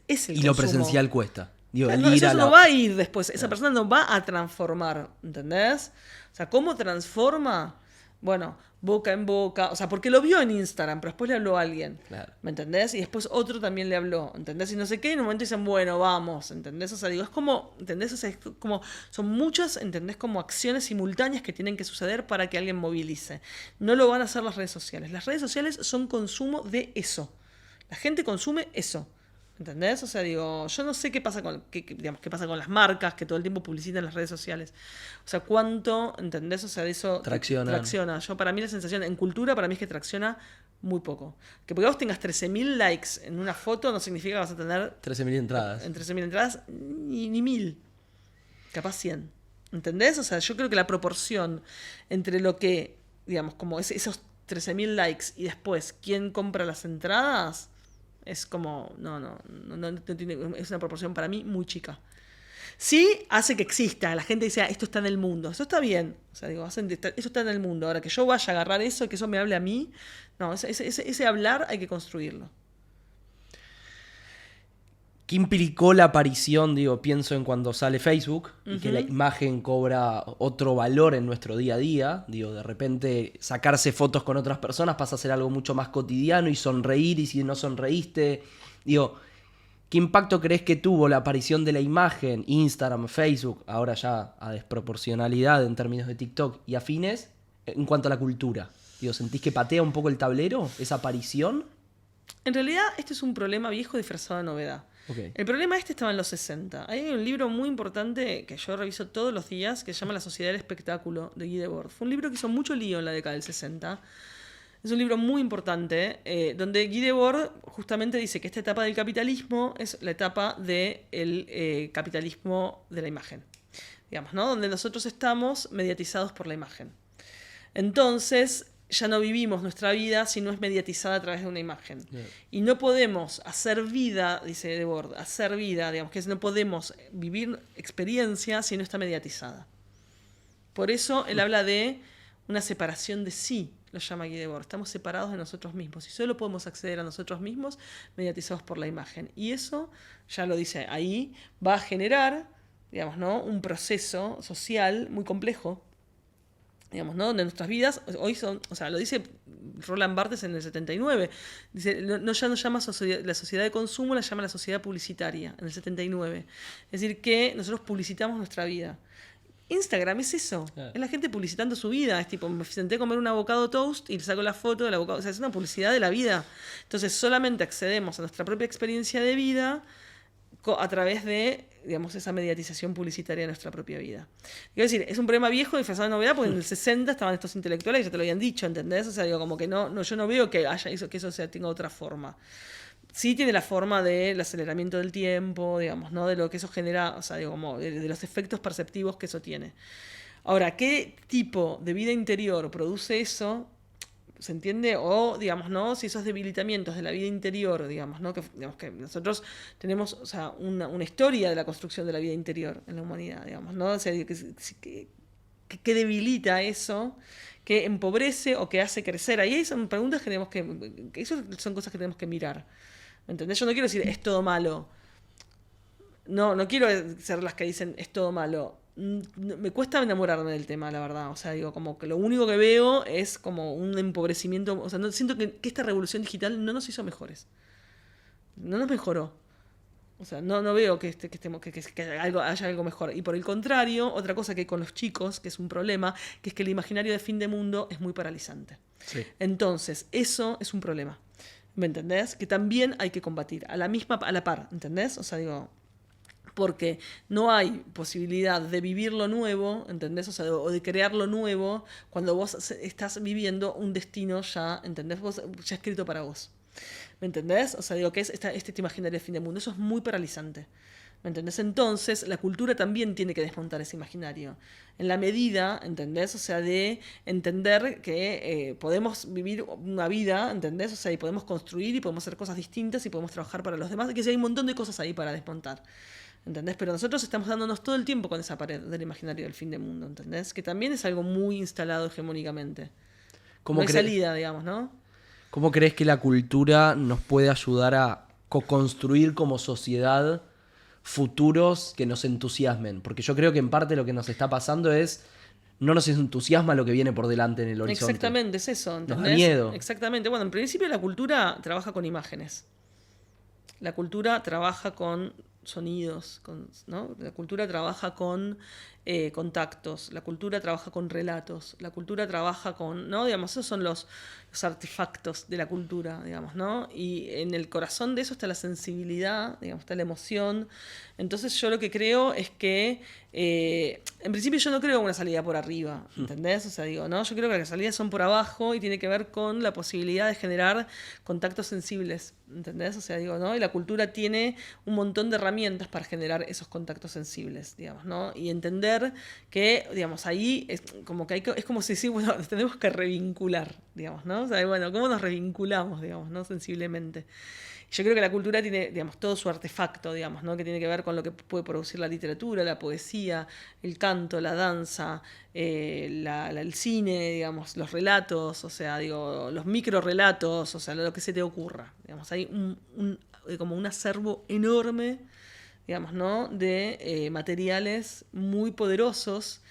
Es el y consumo. Lo presencial cuesta. Digo, Eso no va a ir después. Esa persona no va a transformar, ¿entendés? O sea, ¿cómo transforma? Bueno, boca en boca. O sea, porque lo vio en Instagram, pero después le habló a alguien. Claro. ¿Me entendés? Y después otro también le habló, ¿entendés? Y no sé qué, y en un momento dicen, bueno, vamos, ¿entendés? O sea, digo, es como, ¿entendés? O sea, es como, son muchas, ¿entendés? Como acciones simultáneas que tienen que suceder para que alguien movilice. No lo van a hacer las redes sociales. Las redes sociales son consumo de eso. La gente consume eso. ¿Entendés? O sea, digo, yo no sé qué pasa qué pasa con las marcas que todo el tiempo publicitan en las redes sociales. O sea, cuánto, ¿entendés? O sea, de eso tracciona. Yo, para mí la sensación, en cultura, para mí es que tracciona muy poco. Que porque vos tengas 13.000 likes en una foto no significa que vas a tener 13.000 entradas. En 13.000 entradas, ni 1.000. Capaz 100. ¿Entendés? O sea, yo creo que la proporción entre lo que, digamos, como esos 13.000 likes y después quién compra las entradas... Es como, no tiene, es una proporción para mí muy chica. Sí hace que exista, la gente dice, esto está en el mundo, eso está bien, o sea, digo, eso está en el mundo, ahora que yo vaya a agarrar eso y que eso me hable a mí, no, ese hablar hay que construirlo. ¿Qué implicó la aparición? Digo, pienso en cuando sale Facebook y que la imagen cobra otro valor en nuestro día a día. Digo, de repente sacarse fotos con otras personas pasa a ser algo mucho más cotidiano y sonreír y si no sonreíste. Digo, ¿qué impacto crees que tuvo la aparición de la imagen, Instagram, Facebook, ahora ya a desproporcionalidad en términos de TikTok y afines, en cuanto a la cultura? Digo, ¿sentís que patea un poco el tablero esa aparición? En realidad, este es un problema viejo disfrazado de novedad. Okay. El problema estaba en los 60. Hay un libro muy importante que yo reviso todos los días que se llama La Sociedad del Espectáculo, de Guy Debord. Fue un libro que hizo mucho lío en la década del 60. Es un libro muy importante, donde Guy Debord justamente dice que esta etapa del capitalismo es la etapa del capitalismo de la imagen, digamos, ¿no? Donde nosotros estamos mediatizados por la imagen. Entonces, ya no vivimos nuestra vida si no es mediatizada a través de una imagen. Yeah. Y no podemos hacer vida, dice Debord, hacer vida, digamos, que no podemos vivir experiencia si no está mediatizada. Por eso él habla de una separación de sí, lo llama Guy Debord. Estamos separados de nosotros mismos y solo podemos acceder a nosotros mismos mediatizados por la imagen. Y eso, ya lo dice ahí, va a generar, digamos, ¿no?, un proceso social muy complejo, digamos, ¿no?, donde nuestras vidas hoy son, o sea, lo dice Roland Barthes en el 79, dice, ya no llama la sociedad de consumo, la llama la sociedad publicitaria, en el 79. Es decir, que nosotros publicitamos nuestra vida. Instagram es eso, es la gente publicitando su vida, es tipo, me senté a comer un avocado toast y le saco la foto del avocado, o sea, es una publicidad de la vida. Entonces solamente accedemos a nuestra propia experiencia de vida a través de, digamos, esa mediatización publicitaria de nuestra propia vida. Quiero decir, es un problema viejo disfrazado de novedad, porque en el 60 estaban estos intelectuales y ya te lo habían dicho, ¿entendés? O sea, digo, como que no, yo no veo que haya eso, que eso tenga otra forma. Sí tiene la forma del aceleramiento del tiempo, digamos, ¿no?, de lo que eso genera, o sea, digo, como de los efectos perceptivos que eso tiene. Ahora, ¿qué tipo de vida interior produce eso? ¿Se entiende? O, digamos, ¿no?, si esos debilitamientos de la vida interior, digamos, ¿no?, digamos que nosotros tenemos, o sea, una historia de la construcción de la vida interior en la humanidad, digamos, ¿no? O sea, que debilita eso, que empobrece o que hace crecer. Ahí son preguntas que tenemos que eso son cosas que tenemos que mirar. ¿Me entendés? Yo no quiero decir es todo malo. No quiero ser las que dicen es todo malo. Me cuesta enamorarme del tema, la verdad. O sea, digo, como que lo único que veo es como un empobrecimiento. O sea, siento que esta revolución digital no nos hizo mejores. No nos mejoró. O sea, no veo que haya algo mejor. Y por el contrario, otra cosa que hay con los chicos, que es un problema, que es que el imaginario de fin de mundo es muy paralizante. Sí. Entonces, eso es un problema. ¿Me entendés? Que también hay que combatir a la par, ¿entendés? O sea, digo, porque no hay posibilidad de vivir lo nuevo, ¿entendés? O sea, o de crear lo nuevo cuando vos estás viviendo un destino ya, ¿entendés? Vos, ya escrito para vos. ¿Me entendés? O sea, digo, que es este imaginario de fin de mundo. Eso es muy paralizante. ¿Me entendés? Entonces, la cultura también tiene que desmontar ese imaginario. En la medida, ¿entendés? O sea, de entender que podemos vivir una vida, ¿entendés? O sea, y podemos construir y podemos hacer cosas distintas y podemos trabajar para los demás. Y que sí, hay un montón de cosas ahí para desmontar. ¿Entendés? Pero nosotros estamos dándonos todo el tiempo con esa pared del imaginario del fin del mundo, ¿entendés? Que también es algo muy instalado hegemónicamente. No hay salida, digamos, ¿no? ¿Cómo crees que la cultura nos puede ayudar a co-construir como sociedad futuros que nos entusiasmen? Porque yo creo que en parte lo que nos está pasando es no nos entusiasma lo que viene por delante en el horizonte. Exactamente, es eso, ¿entendés? Nos da miedo. Exactamente. Bueno, en principio la cultura trabaja con imágenes. La cultura trabaja con sonidos, ¿no? La cultura trabaja con contactos, la cultura trabaja con relatos, la cultura trabaja con, ¿no? Digamos, esos son los artefactos de la cultura, digamos, ¿no? Y en el corazón de eso está la sensibilidad, digamos, está la emoción. Entonces yo lo que creo es que, en principio yo no creo en una salida por arriba, ¿entendés? O sea, digo, ¿no? Yo creo que las salidas son por abajo y tiene que ver con la posibilidad de generar contactos sensibles, ¿entendés? O sea, digo, ¿no? Y la cultura tiene un montón de herramientas para generar esos contactos sensibles, digamos, ¿no? Y entender que, digamos, ahí es como que es como si bueno, nos tenemos que revincular, digamos, ¿no? O sea, bueno, ¿cómo nos revinculamos, digamos, ¿no? Sensiblemente. Yo creo que la cultura tiene, digamos, todo su artefacto, digamos, ¿no? Que tiene que ver con lo que puede producir la literatura, la poesía, el canto, la danza, el cine, digamos, los relatos, o sea, digo, los microrelatos, o sea, lo que se te ocurra. Digamos, hay como un acervo enorme, digamos, ¿no? De materiales muy poderosos,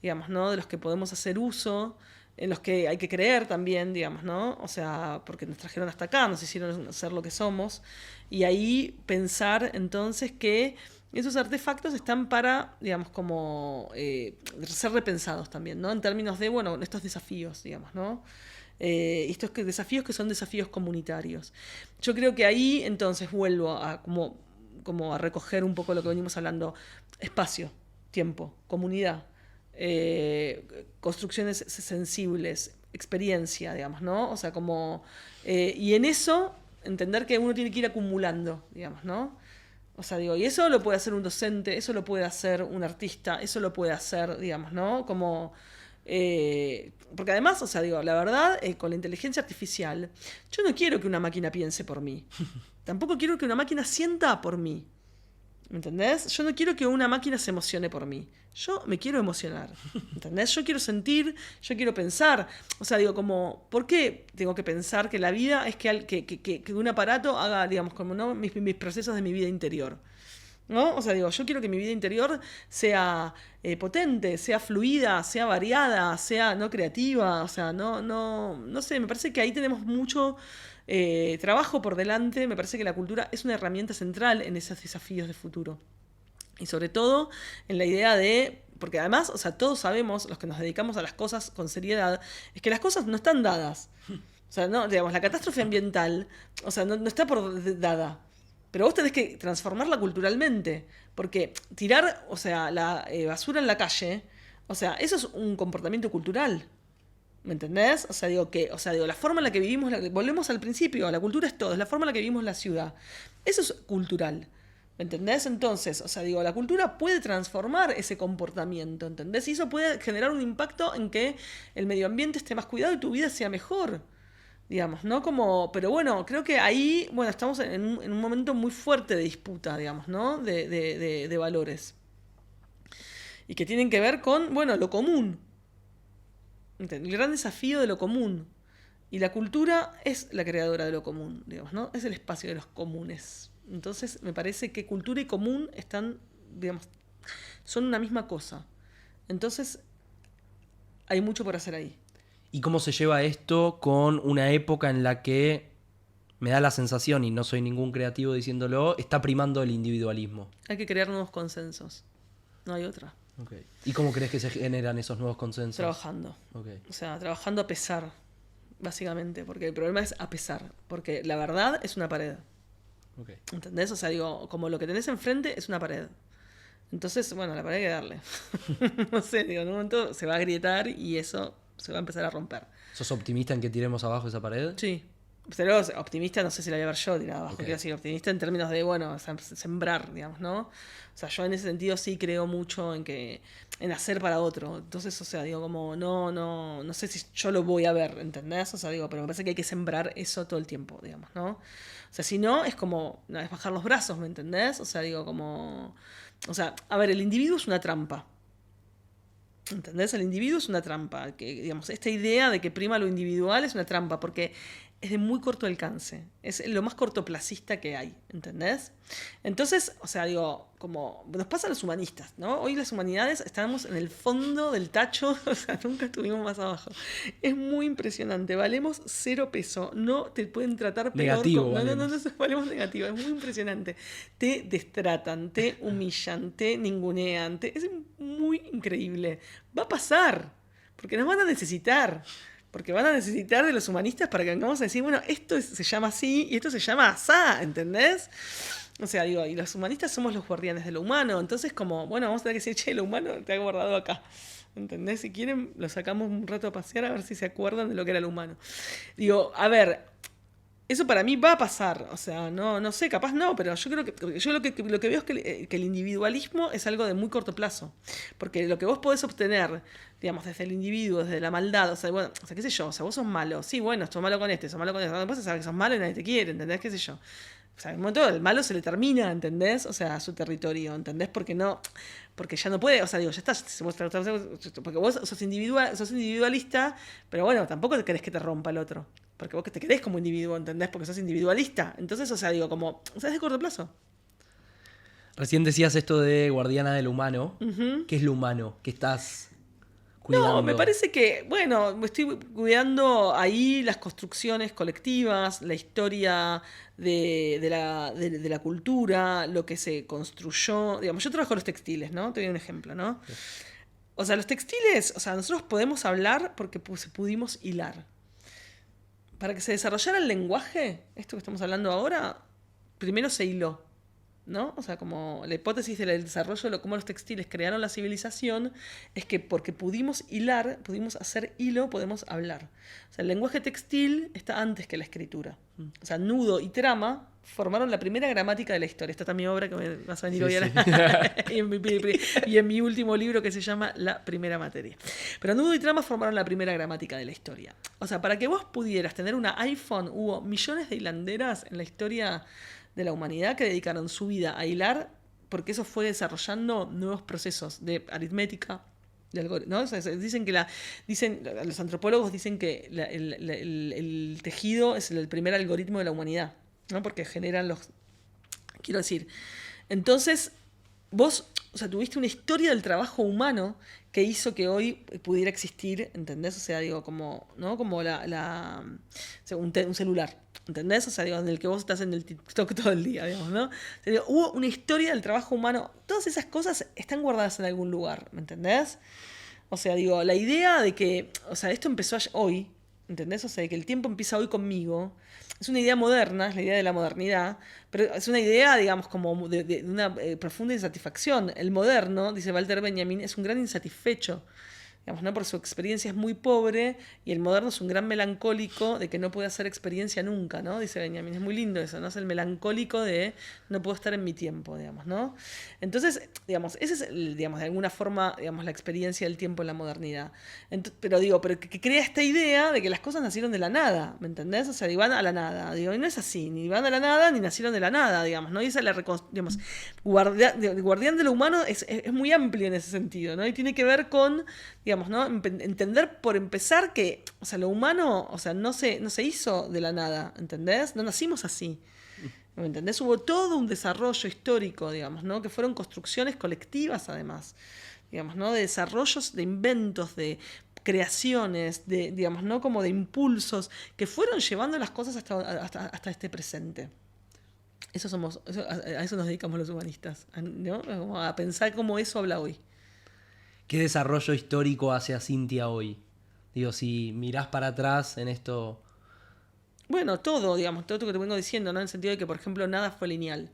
digamos, ¿no? De los que podemos hacer uso, en los que hay que creer también, digamos, ¿no? O sea, porque nos trajeron hasta acá, nos hicieron ser lo que somos. Y ahí pensar entonces que esos artefactos están para, digamos, como ser repensados también, ¿no? En términos de, bueno, estos desafíos, digamos, ¿no? Estos desafíos que son desafíos comunitarios. Yo creo que ahí entonces vuelvo a como a recoger un poco lo que venimos hablando: espacio, tiempo, comunidad, construcciones sensibles, experiencia, digamos, ¿no? O sea, como... y en eso, entender que uno tiene que ir acumulando, digamos, ¿no? O sea, digo, y eso lo puede hacer un docente, eso lo puede hacer un artista, eso lo puede hacer, digamos, ¿no? Como... porque además, o sea, digo, la verdad, con la inteligencia artificial, yo no quiero que una máquina piense por mí. Tampoco quiero que una máquina sienta por mí. ¿Me entendés? Yo no quiero que una máquina se emocione por mí. Yo me quiero emocionar. ¿Entendés? Yo quiero sentir, yo quiero pensar. O sea, digo, como, ¿por qué tengo que pensar que la vida es que un aparato haga, digamos, como no mis procesos de mi vida interior? ¿No? O sea, digo, yo quiero que mi vida interior sea potente, sea fluida, sea variada, sea no creativa. O sea, no sé, me parece que ahí tenemos mucho trabajo por delante. Me parece que la cultura es una herramienta central en esos desafíos de futuro. Y sobre todo en la idea de... Porque además, o sea, todos sabemos, los que nos dedicamos a las cosas con seriedad, es que las cosas no están dadas. O sea, no, digamos, la catástrofe ambiental, o sea, no está por dada. Pero vos tenés que transformarla culturalmente. Porque tirar, o sea, la basura en la calle, o sea, eso es un comportamiento cultural. ¿Me entendés? O sea, digo, la forma en la que vivimos, volvemos al principio, la cultura es todo, es la forma en la que vivimos la ciudad. Eso es cultural. ¿Me entendés? Entonces, o sea, digo, la cultura puede transformar ese comportamiento, ¿entendés? Y eso puede generar un impacto en que el medio ambiente esté más cuidado y tu vida sea mejor. Digamos, ¿no? Como, pero bueno, creo que ahí, bueno, estamos en un momento muy fuerte de disputa, digamos, ¿no? De valores. Y que tienen que ver con, bueno, lo común. El gran desafío de lo común. Y la cultura es la creadora de lo común, digamos, ¿no? Es el espacio de los comunes. Entonces, me parece que cultura y común están, digamos, son una misma cosa. Entonces, hay mucho por hacer ahí. ¿Y cómo se lleva esto con una época en la que, me da la sensación, y no soy ningún creativo diciéndolo, está primando el individualismo? Hay que crear nuevos consensos. No hay otra. Okay. ¿Y cómo crees que se generan esos nuevos consensos? Trabajando. Okay. O sea, trabajando a pesar, básicamente. Porque el problema es a pesar. Porque la verdad es una pared. Okay. ¿Entendés? O sea, digo, como lo que tenés enfrente es una pared. Entonces, bueno, la pared hay que darle. No sé, digo, en un momento se va a agrietar y eso se va a empezar a romper. ¿Sos optimista en que tiremos abajo esa pared? Sí. Pero optimista no sé si la voy a ver yo tirar abajo. Okay. Quiero decir, optimista en términos de, bueno, sembrar, digamos, ¿no? O sea, yo en ese sentido sí creo mucho en hacer para otro. Entonces, o sea, digo, como no sé si yo lo voy a ver, ¿entendés? O sea, digo, pero me parece que hay que sembrar eso todo el tiempo, digamos, ¿no? O sea, si no, es como, no, es bajar los brazos, ¿me entendés? O sea, digo, como... O sea, a ver, el individuo es una trampa. ¿Entendés? El individuo es una trampa. Que, digamos, esta idea de que prima lo individual es una trampa porque es de muy corto alcance. Es lo más cortoplacista que hay. ¿Entendés? Entonces, o sea, digo, como nos pasa a los humanistas, ¿no? Hoy las humanidades estamos en el fondo del tacho, o sea, nunca estuvimos más abajo. Es muy impresionante. Valemos 0 peso. No te pueden tratar peor. Negativo. No, valemos negativo. Es muy impresionante. Te destratan, te humillan, te ningunean. Es muy increíble. Va a pasar, porque nos van a necesitar. Porque van a necesitar de los humanistas para que vengamos a decir, bueno, esto se llama así y esto se llama asá, ¿entendés? O sea, digo, y los humanistas somos los guardianes de lo humano. Entonces, como, bueno, vamos a tener que decir, che, lo humano te ha guardado acá. ¿Entendés? Si quieren, lo sacamos un rato a pasear a ver si se acuerdan de lo que era lo humano. Digo, a ver, eso para mí va a pasar. O sea, no sé, capaz no, pero yo creo que yo lo que veo es que el individualismo es algo de muy corto plazo. Porque lo que vos podés obtener, digamos, desde el individuo, desde la maldad, o sea, bueno, o sea, qué sé yo, o sea, vos sos malo. Sí, bueno, sos malo con este, sos malo con este. Después sabes que sos malo y nadie te quiere, ¿entendés? Qué sé yo. O sea, en un momento el malo se le termina, ¿entendés? O sea, su territorio, ¿entendés? Porque ya no puede, o sea, digo, ya está, porque vos sos individualista, pero bueno, tampoco querés que te rompa el otro. Porque vos que te querés como individuo, ¿entendés? Porque sos individualista. Entonces, o sea, digo, como, o sea, es de corto plazo. Recién decías esto de guardiana de lo humano. ¿Qué es lo humano? ¿Qué estás cuidando? No, me parece que, bueno, me estoy cuidando ahí las construcciones colectivas, la historia de la cultura, lo que se construyó. Digamos, yo trabajo los textiles, ¿no? Te doy un ejemplo, ¿no? Sí. O sea, los textiles, o sea, nosotros podemos hablar porque pudimos hilar. Para que se desarrollara el lenguaje, esto que estamos hablando ahora, primero se hiló. ¿no? O sea, como la hipótesis del desarrollo de cómo los textiles crearon la civilización es que porque pudimos hilar, pudimos hacer hilo, podemos hablar. O sea, el lenguaje textil está antes que la escritura. O sea, nudo y trama formaron la primera gramática de la historia. Esta está mi obra que me vas a venir hoy a la... y en mi último libro que se llama La primera materia. Pero nudo y trama formaron la primera gramática de la historia. O sea, para que vos pudieras tener una iPhone, hubo millones de hilanderas en la historia de la humanidad que dedicaron su vida a hilar, porque eso fue desarrollando nuevos procesos de aritmética, ¿no? O sea, dicen que los antropólogos dicen que el tejido es el primer algoritmo de la humanidad, ¿no? Porque generan quiero decir, entonces vos, o sea, tuviste una historia del trabajo humano que hizo que hoy pudiera existir, ¿entendés? O sea, digo, como, ¿no? Como o sea, un celular, ¿entendés? O sea, digo, en el que vos estás en el TikTok todo el día, digamos, ¿no? O sea, digo, hubo una historia del trabajo humano. Todas esas cosas están guardadas en algún lugar, ¿me entendés? O sea, digo, la idea de que, o sea, esto empezó hoy, ¿entendés? O sea, de que el tiempo empieza hoy conmigo, es una idea moderna, es la idea de la modernidad, pero es una idea, digamos, como de una profunda insatisfacción. El moderno, dice Walter Benjamin, es un gran insatisfecho, digamos, ¿no? Por su experiencia es muy pobre y el moderno es un gran melancólico de que no puede hacer experiencia nunca, ¿no? Dice Benjamin, es muy lindo eso, ¿no? Es el melancólico de no puedo estar en mi tiempo, digamos, ¿no? Entonces, digamos, ese es, digamos, de alguna forma, digamos, la experiencia del tiempo en la modernidad. Pero digo, pero que crea esta idea de que las cosas nacieron de la nada, ¿me entendés? O sea, y van a la nada, digo, y no es así, ni van a la nada, ni nacieron de la nada, digamos, ¿no? Y esa es digamos, guardián de lo humano es muy amplio en ese sentido, ¿no? Y tiene que ver con, digamos, ¿no? Entender por empezar que, o sea, lo humano, o sea, no se hizo de la nada, ¿entendés? No nacimos así. ¿Me entendés? Hubo todo un desarrollo histórico, digamos, ¿no? Que fueron construcciones colectivas, además, digamos, ¿no? De desarrollos, de inventos, de creaciones, de, digamos, ¿no? Como de impulsos que fueron llevando las cosas hasta este presente. A eso nos dedicamos los humanistas, ¿no? Como a pensar cómo eso habla hoy. ¿Qué desarrollo histórico hace a Cintia hoy? Digo, si mirás para atrás en esto... Bueno, todo, digamos, todo lo que te vengo diciendo, ¿no? En el sentido de que, por ejemplo, nada fue lineal,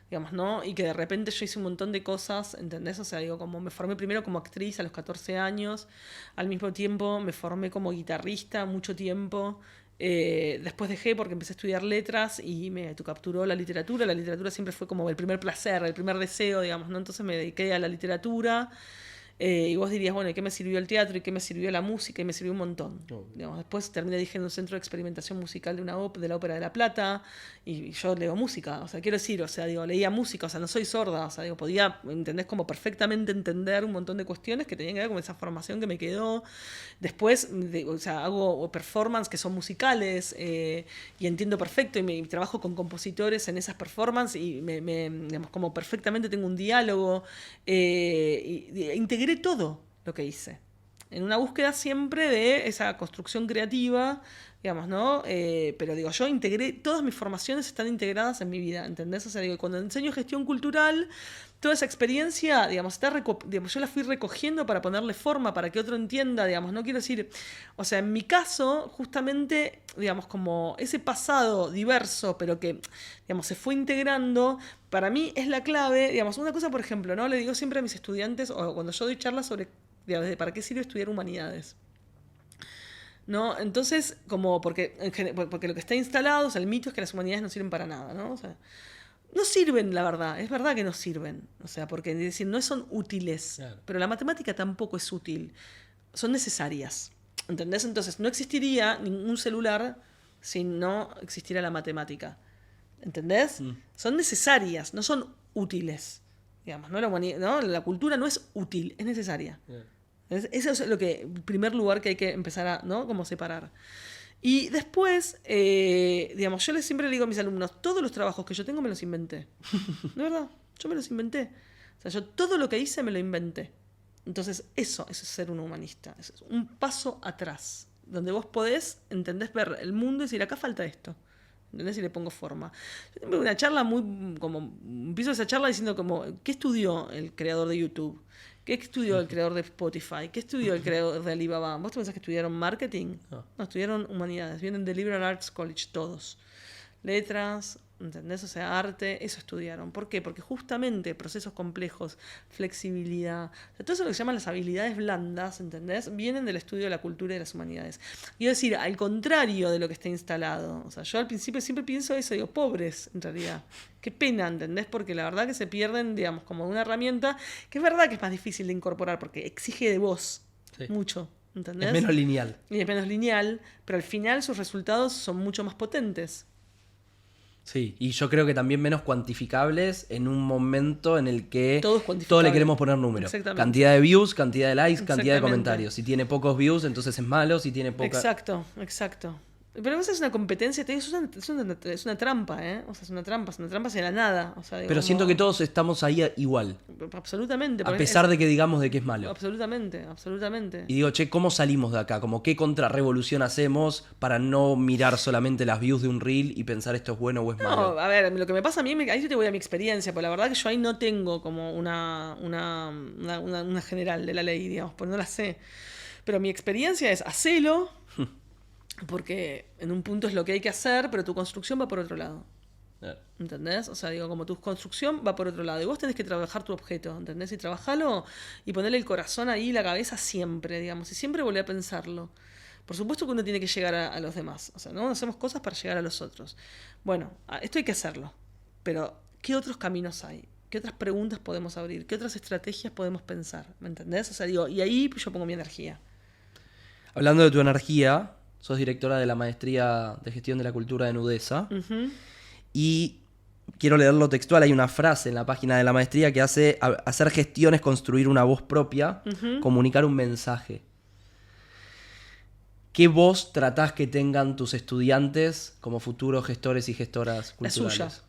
digamos, ¿no? Y que de repente yo hice un montón de cosas, ¿entendés? O sea, digo, como me formé primero como actriz a los 14 años, al mismo tiempo me formé como guitarrista mucho tiempo, después dejé porque empecé a estudiar letras y me capturó la literatura siempre fue como el primer placer, el primer deseo, digamos, ¿no? Entonces me dediqué a la literatura. Y vos dirías, bueno, ¿y qué me sirvió el teatro? ¿Y qué me sirvió la música? Y me sirvió un montón. Digamos, después terminé dirigiendo un centro de experimentación musical de la Ópera de La Plata, y yo leo música, o sea, quiero decir, o sea, digo, leía música, o sea, no soy sorda, o sea, digo, podía, ¿entendés? Como perfectamente entender un montón de cuestiones que tenían que ver con esa formación que me quedó. Después, o sea, hago performances que son musicales, y entiendo perfecto, y trabajo con compositores en esas performances, y digamos, como perfectamente tengo un diálogo, y integré todo lo que hice. En una búsqueda siempre de esa construcción creativa, digamos, ¿no? Pero digo, yo integré, todas mis formaciones están integradas en mi vida, ¿entendés? O sea, digo, cuando enseño gestión cultural, toda esa experiencia, digamos, digamos, yo la fui recogiendo para ponerle forma, para que otro entienda, digamos, no quiero decir, o sea, en mi caso, justamente, digamos, como ese pasado diverso, pero que, digamos, se fue integrando, para mí es la clave, digamos, una cosa, por ejemplo, ¿no? Le digo siempre a mis estudiantes, o cuando yo doy charlas sobre, digamos, de para qué sirve estudiar humanidades, ¿no? Entonces, como porque lo que está instalado, o sea, el mito es que las humanidades no sirven para nada, ¿no? O sea, no sirven, la verdad, es verdad que no sirven, o sea, porque es decir, no son útiles, claro. Pero la matemática tampoco es útil, son necesarias, ¿entendés? Entonces, no existiría ningún celular si no existiera la matemática, ¿entendés? Son necesarias, no son útiles, digamos, ¿no? La cultura no es útil, es necesaria. Yeah. Eso es el primer lugar que hay que empezar a, ¿no? Como separar. Y después, digamos, siempre le digo a mis alumnos, todos los trabajos que yo tengo me los inventé. ¿De verdad? Yo me los inventé. O sea, yo todo lo que hice me lo inventé. Entonces, eso es ser un humanista. Es un paso atrás, donde vos podés, entendés, ver el mundo y decir, acá falta esto. ¿Entendés? Y le pongo forma. Yo tengo una charla empiezo esa charla diciendo como, ¿qué estudió el creador de YouTube? ¿Qué estudió el creador de Spotify? ¿Qué estudió el creador de Alibaba? ¿Vos te pensás que estudiaron marketing? No, estudiaron humanidades. Vienen de Liberal Arts College, todos. Letras, ¿entendés? O sea, arte, eso estudiaron. ¿Por qué? Porque justamente procesos complejos, flexibilidad, o sea, todo eso lo que se llaman las habilidades blandas, ¿entendés? Vienen del estudio de la cultura y de las humanidades. Y es decir, al contrario de lo que está instalado. O sea, yo al principio siempre pienso eso, digo, pobres, en realidad. Qué pena, ¿entendés? Porque la verdad que se pierden, digamos, como una herramienta que es verdad que es más difícil de incorporar porque exige de vos mucho, ¿entendés? Es menos lineal. Y es menos lineal, pero al final sus resultados son mucho más potentes. Sí, y yo creo que también menos cuantificables en un momento en el que Todo es cuantificable. todo le queremos poner números. Exactamente. Cantidad de views, cantidad de likes, cantidad de Exactamente. comentarios. Si tiene pocos views, entonces es malo. Si tiene poca... Exacto, exacto. Pero esa es una competencia, te digo, es una trampa, ¿eh? O sea, es una trampa hacia la nada. O sea, digo, Pero siento que todos estamos ahí igual. Absolutamente. A pesar de que digamos de que es malo. Absolutamente, absolutamente. Y digo, che, ¿cómo salimos de acá? Como, ¿qué contrarrevolución hacemos para no mirar solamente las views de un reel y pensar esto es bueno o es malo? No, a ver, lo que me pasa a mí, ahí yo te voy a mi experiencia, porque la verdad que yo ahí no tengo como una general de la ley, digamos, porque no la sé. Pero mi experiencia es, hacelo, porque en un punto es lo que hay que hacer, pero tu construcción va por otro lado. ¿Entendés? O sea, digo, como tu construcción va por otro lado. Y vos tenés que trabajar tu objeto, ¿entendés? Y trabajalo y ponerle el corazón ahí, la cabeza siempre, digamos. Y siempre volver a pensarlo. Por supuesto que uno tiene que llegar a los demás. O sea, no hacemos cosas para llegar a los otros. Bueno, esto hay que hacerlo. Pero, ¿qué otros caminos hay? ¿Qué otras preguntas podemos abrir? ¿Qué otras estrategias podemos pensar? ¿Me entendés? O sea, digo, y ahí yo pongo mi energía. Hablando de tu energía, sos directora de la Maestría de Gestión de la Cultura de NUDESA. Y quiero leerlo textual. Hay una frase en la página de la maestría que hace hacer gestión es construir una voz propia, comunicar un mensaje. ¿Qué voz tratás que tengan tus estudiantes como futuros gestores y gestoras culturales? La suya.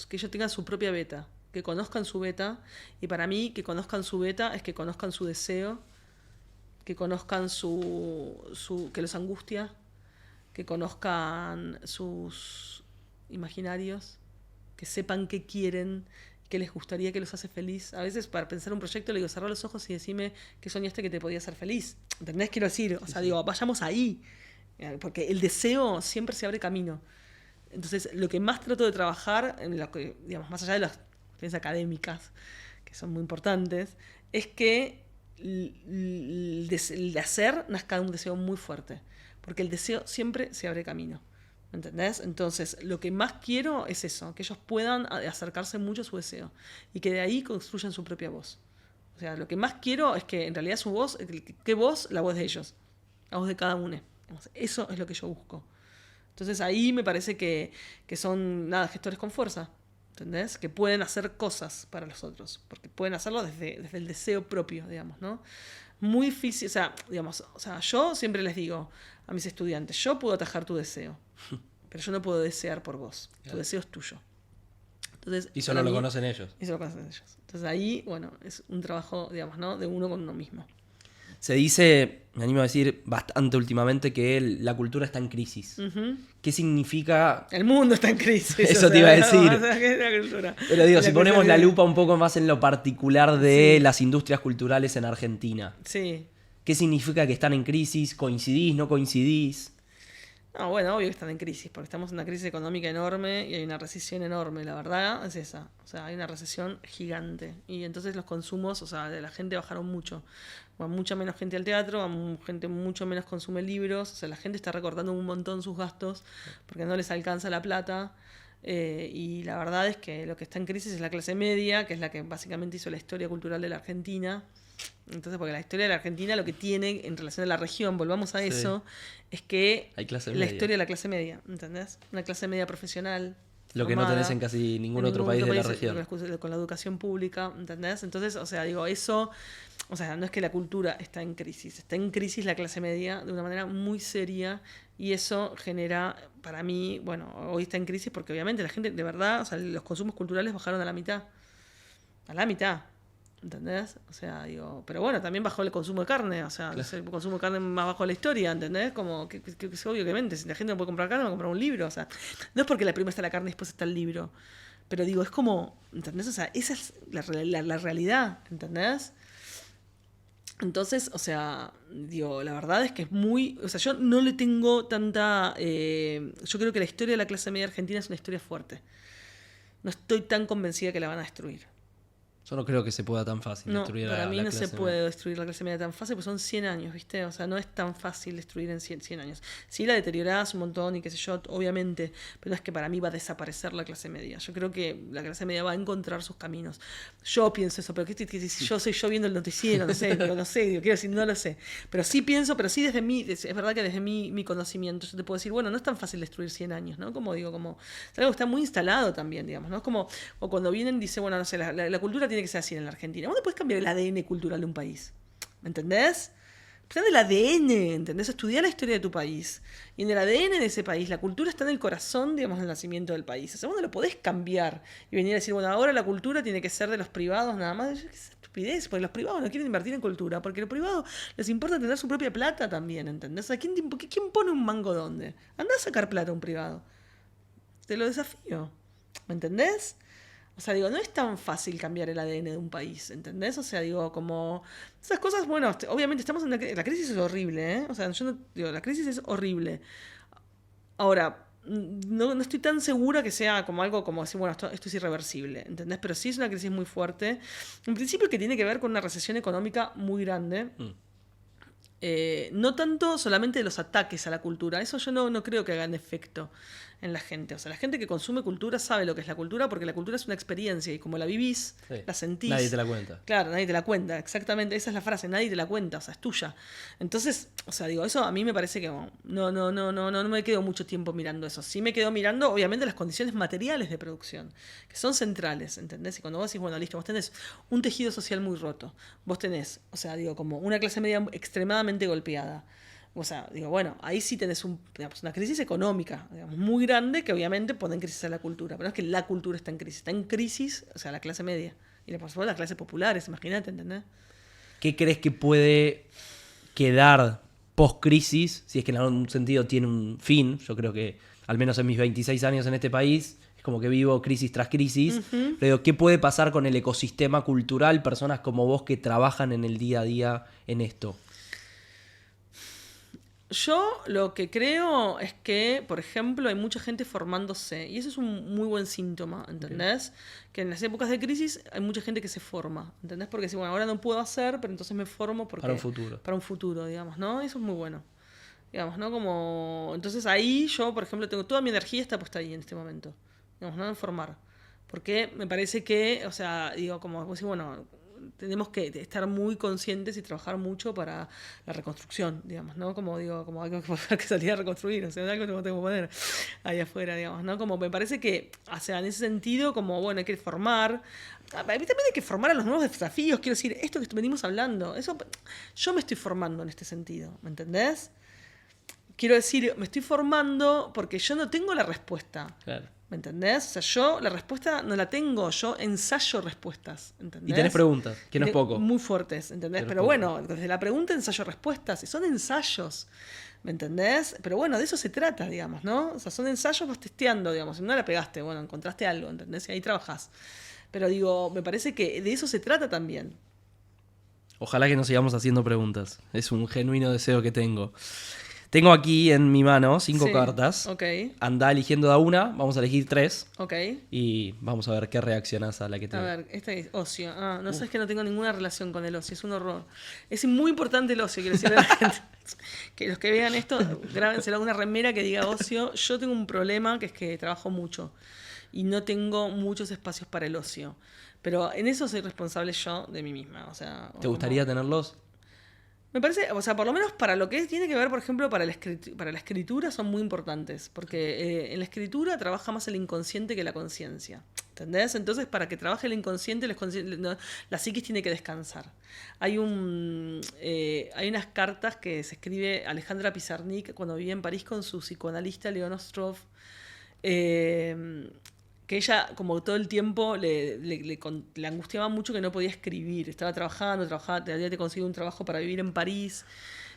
Que ellos tengan su propia beta, que conozcan su beta. Y para mí, que conozcan su beta es que conozcan su deseo, que conozcan que los angustia, que conozcan sus imaginarios, que sepan qué quieren, qué les gustaría, qué los hace feliz. A veces para pensar un proyecto le digo, cerrar los ojos y decime qué soñaste que te podía hacer feliz. ¿Entendés? Quiero decir, o sea, digo, vayamos ahí, porque el deseo siempre se abre camino. Entonces, lo que más trato de trabajar, en lo que, digamos, más allá de las experiencias académicas, que son muy importantes, es que el de hacer nazca un deseo muy fuerte, porque el deseo siempre se abre camino. ¿Entendés? Entonces, lo que más quiero es eso, que ellos puedan acercarse mucho a su deseo y que de ahí construyan su propia voz. O sea, lo que más quiero es que en realidad su voz, ¿qué voz? La voz de ellos, la voz de cada uno. Eso es lo que yo busco. Entonces ahí me parece que son, gestores con fuerza, ¿entendés? Que pueden hacer cosas para los otros, porque pueden hacerlo desde el deseo propio, digamos, ¿no? Muy difícil, o sea, yo siempre les digo a mis estudiantes, yo puedo atajar tu deseo, pero yo no puedo desear por vos, tu deseo es tuyo. Entonces, y solo lo conocen ellos. Y solo lo conocen ellos. Entonces ahí, bueno, es un trabajo, digamos, ¿no? De uno con uno mismo. Se dice, me animo a decir bastante últimamente, que la cultura está en crisis. ¿Qué significa? El mundo está en crisis. Eso te iba a decir. La Pero digo, si ponemos la lupa un poco más en lo particular de las industrias culturales en Argentina. Sí. ¿Qué significa que están en crisis? ¿Coincidís? ¿No coincidís? No, bueno, obvio que están en crisis, porque estamos en una crisis económica enorme y hay una recesión enorme, la verdad es esa. O sea, hay una recesión gigante. Y entonces los consumos, o sea, de la gente bajaron mucho. Va mucha menos gente al teatro, va gente mucho menos consume libros, o sea, la gente está recortando un montón sus gastos porque no les alcanza la plata. Y la verdad es que lo que está en crisis es la clase media, que es la que básicamente hizo la historia cultural de la Argentina. Entonces, porque la historia de la Argentina lo que tiene en relación a la región, volvamos a eso, es que hay clase la media. Historia de la clase media, ¿entendés? Una clase media profesional. Lo que no tenés en casi ningún otro país de la región. Con la educación pública, ¿entendés? Entonces, o sea, digo, eso, o sea, no es que la cultura está en crisis la clase media de una manera muy seria y eso genera, para mí, bueno, hoy está en crisis porque obviamente la gente, de verdad, o sea, los consumos culturales bajaron a la mitad. ¿Entendés? O sea, digo, pero bueno, también bajó el consumo de carne, o sea, claro. El consumo de carne más bajo de la historia, ¿entendés? Como que es obvio que mente, si la gente no puede comprar carne, va a comprar un libro, o sea, no es porque la primera está la carne y después está el libro, pero digo, es como, ¿entendés? O sea, esa es la realidad, ¿entendés? Entonces, o sea, digo, la verdad es que es muy... O sea, yo no le tengo tanta... yo creo que la historia de la clase media argentina es una historia fuerte. No estoy tan convencida que la van a destruir. Yo no creo que se pueda tan fácil No, destruir para a mí la no se clase puede media. destruir la clase media tan fácil, porque son 100 años, ¿viste? O sea, no es tan fácil destruir en 100 años. Sí la deteriorás un montón y qué sé yo, obviamente, pero no es que para mí va a desaparecer la clase media. Yo creo que la clase media va a encontrar sus caminos. Yo pienso eso, pero yo soy yo viendo el noticiero, no sé, digo, no sé, digo, quiero decir, no lo sé. Pero sí pienso, pero sí desde mí, es verdad que desde mi conocimiento, yo te puedo decir, bueno, no es tan fácil destruir 100 años, ¿no? Como digo, como es algo que está muy instalado también, digamos, ¿no? Es como o cuando vienen, dice, bueno, no sé, la cultura tiene que ser así en la Argentina. Vos no puedes cambiar el ADN cultural de un país. ¿Me entendés? Está en el ADN, ¿entendés? Estudiar la historia de tu país. Y en el ADN de ese país, la cultura está en el corazón, digamos, del nacimiento del país. O sea, vos no lo podés cambiar y venir a decir, bueno, ahora la cultura tiene que ser de los privados nada más. ¿Qué estupidez? Porque los privados no quieren invertir en cultura, porque a los privados les importa tener su propia plata también, ¿entendés? O sea, ¿quién pone un mango dónde? Anda a sacar plata a un privado. Te lo desafío. ¿Me entendés? O sea, digo, no es tan fácil cambiar el ADN de un país, ¿entendés? O sea, digo, como... Esas cosas, bueno, obviamente estamos en la crisis es horrible, ¿eh? O sea, yo no... Digo, la crisis es horrible. Ahora, no estoy tan segura que sea como algo como decir, bueno, esto es irreversible, ¿entendés? Pero sí es una crisis muy fuerte. En principio que tiene que ver con una recesión económica muy grande. No tanto solamente de los ataques a la cultura, eso yo no creo que hagan efecto en la gente. O sea, la gente que consume cultura sabe lo que es la cultura porque la cultura es una experiencia y como la vivís, Sí. la sentís. Nadie te la cuenta. Claro, nadie te la cuenta, exactamente, esa es la frase, nadie te la cuenta, o sea, es tuya. Entonces, o sea, digo, eso a mí me parece que no me quedo mucho tiempo mirando eso. Sí me quedo mirando, obviamente, las condiciones materiales de producción, que son centrales, ¿entendés? Y cuando vos decís, bueno, listo, vos tenés un tejido social muy roto, vos tenés, o sea, digo, como una clase media extremadamente golpeada. O sea, digo, bueno, ahí sí tenés digamos, una crisis económica, digamos, muy grande que obviamente pone en crisis a la cultura. Pero no es que la cultura está en crisis, o sea, la clase media. Y por supuesto las clases populares, imagínate, ¿entendés? ¿Qué crees que puede quedar post-crisis? Si es que en algún sentido tiene un fin. Yo creo que, al menos en mis 26 años en este país, es como que vivo crisis tras crisis. Pero ¿qué puede pasar con el ecosistema cultural? Personas como vos que trabajan en el día a día en esto. Yo lo que creo es que, por ejemplo, hay mucha gente formándose y eso es un muy buen síntoma, ¿entendés? Que en las épocas de crisis hay mucha gente que se forma, ¿entendés? Porque si, bueno, ahora no puedo hacer, pero entonces me formo porque... Para un futuro. Para un futuro, digamos, ¿no? Eso es muy bueno. Digamos, ¿no? Como... Entonces ahí yo, por ejemplo, tengo toda mi energía está puesta ahí en este momento, digamos, ¿no? En formar. Porque me parece que, o sea, digo, como, bueno, tenemos que estar muy conscientes y trabajar mucho para la reconstrucción, digamos, ¿no? Como digo, como algo que salir a reconstruir, o sea, algo que tengo que poner ahí afuera, digamos, ¿no? Como me parece que, o sea, en ese sentido, como, bueno, hay que formar. A mí también hay que formar a los nuevos desafíos, quiero decir, esto que venimos hablando, eso, yo me estoy formando en este sentido, ¿me entendés? Quiero decir, me estoy formando porque yo no tengo la respuesta. Claro. ¿Me entendés? O sea, yo la respuesta no la tengo, yo ensayo respuestas, ¿entendés? Y tenés preguntas, que no es poco. Muy fuertes, ¿entendés? Pero bueno, desde la pregunta ensayo respuestas, y son ensayos, ¿me entendés? Pero bueno, de eso se trata, digamos, ¿no? O sea, son ensayos, vas testeando, digamos, si no la pegaste, bueno, encontraste algo, ¿entendés? Y ahí trabajás. Pero digo, me parece que de eso se trata también. Ojalá que nos sigamos haciendo preguntas, es un genuino deseo que tengo. Tengo aquí en mi mano 5 cartas. Ok. Andá eligiendo de una, vamos a elegir 3. Ok. Y vamos a ver qué reaccionás a la que te... A ver, esta es ocio. Ah, no sabes que no tengo ninguna relación con el ocio, es un horror. Es muy importante el ocio, quiero decirle a la gente. Que los que vean esto, grábenselo a una remera que diga ocio. Yo tengo un problema que es que trabajo mucho y no tengo muchos espacios para el ocio. Pero en eso soy responsable yo de mí misma. O sea, ¿Te gustaría tenerlos? Me parece, o sea, por lo menos para lo que tiene que ver, por ejemplo, para la escritura son muy importantes, porque en la escritura trabaja más el inconsciente que la conciencia, ¿entendés? Entonces, para que trabaje el inconsciente, la psiquis tiene que descansar. Hay unas cartas que se escribe Alejandra Pizarnik cuando vivía en París con su psicoanalista Leon Ostrov, que ella como todo el tiempo le angustiaba mucho que no podía escribir, estaba trabajando, había conseguido un trabajo para vivir en París,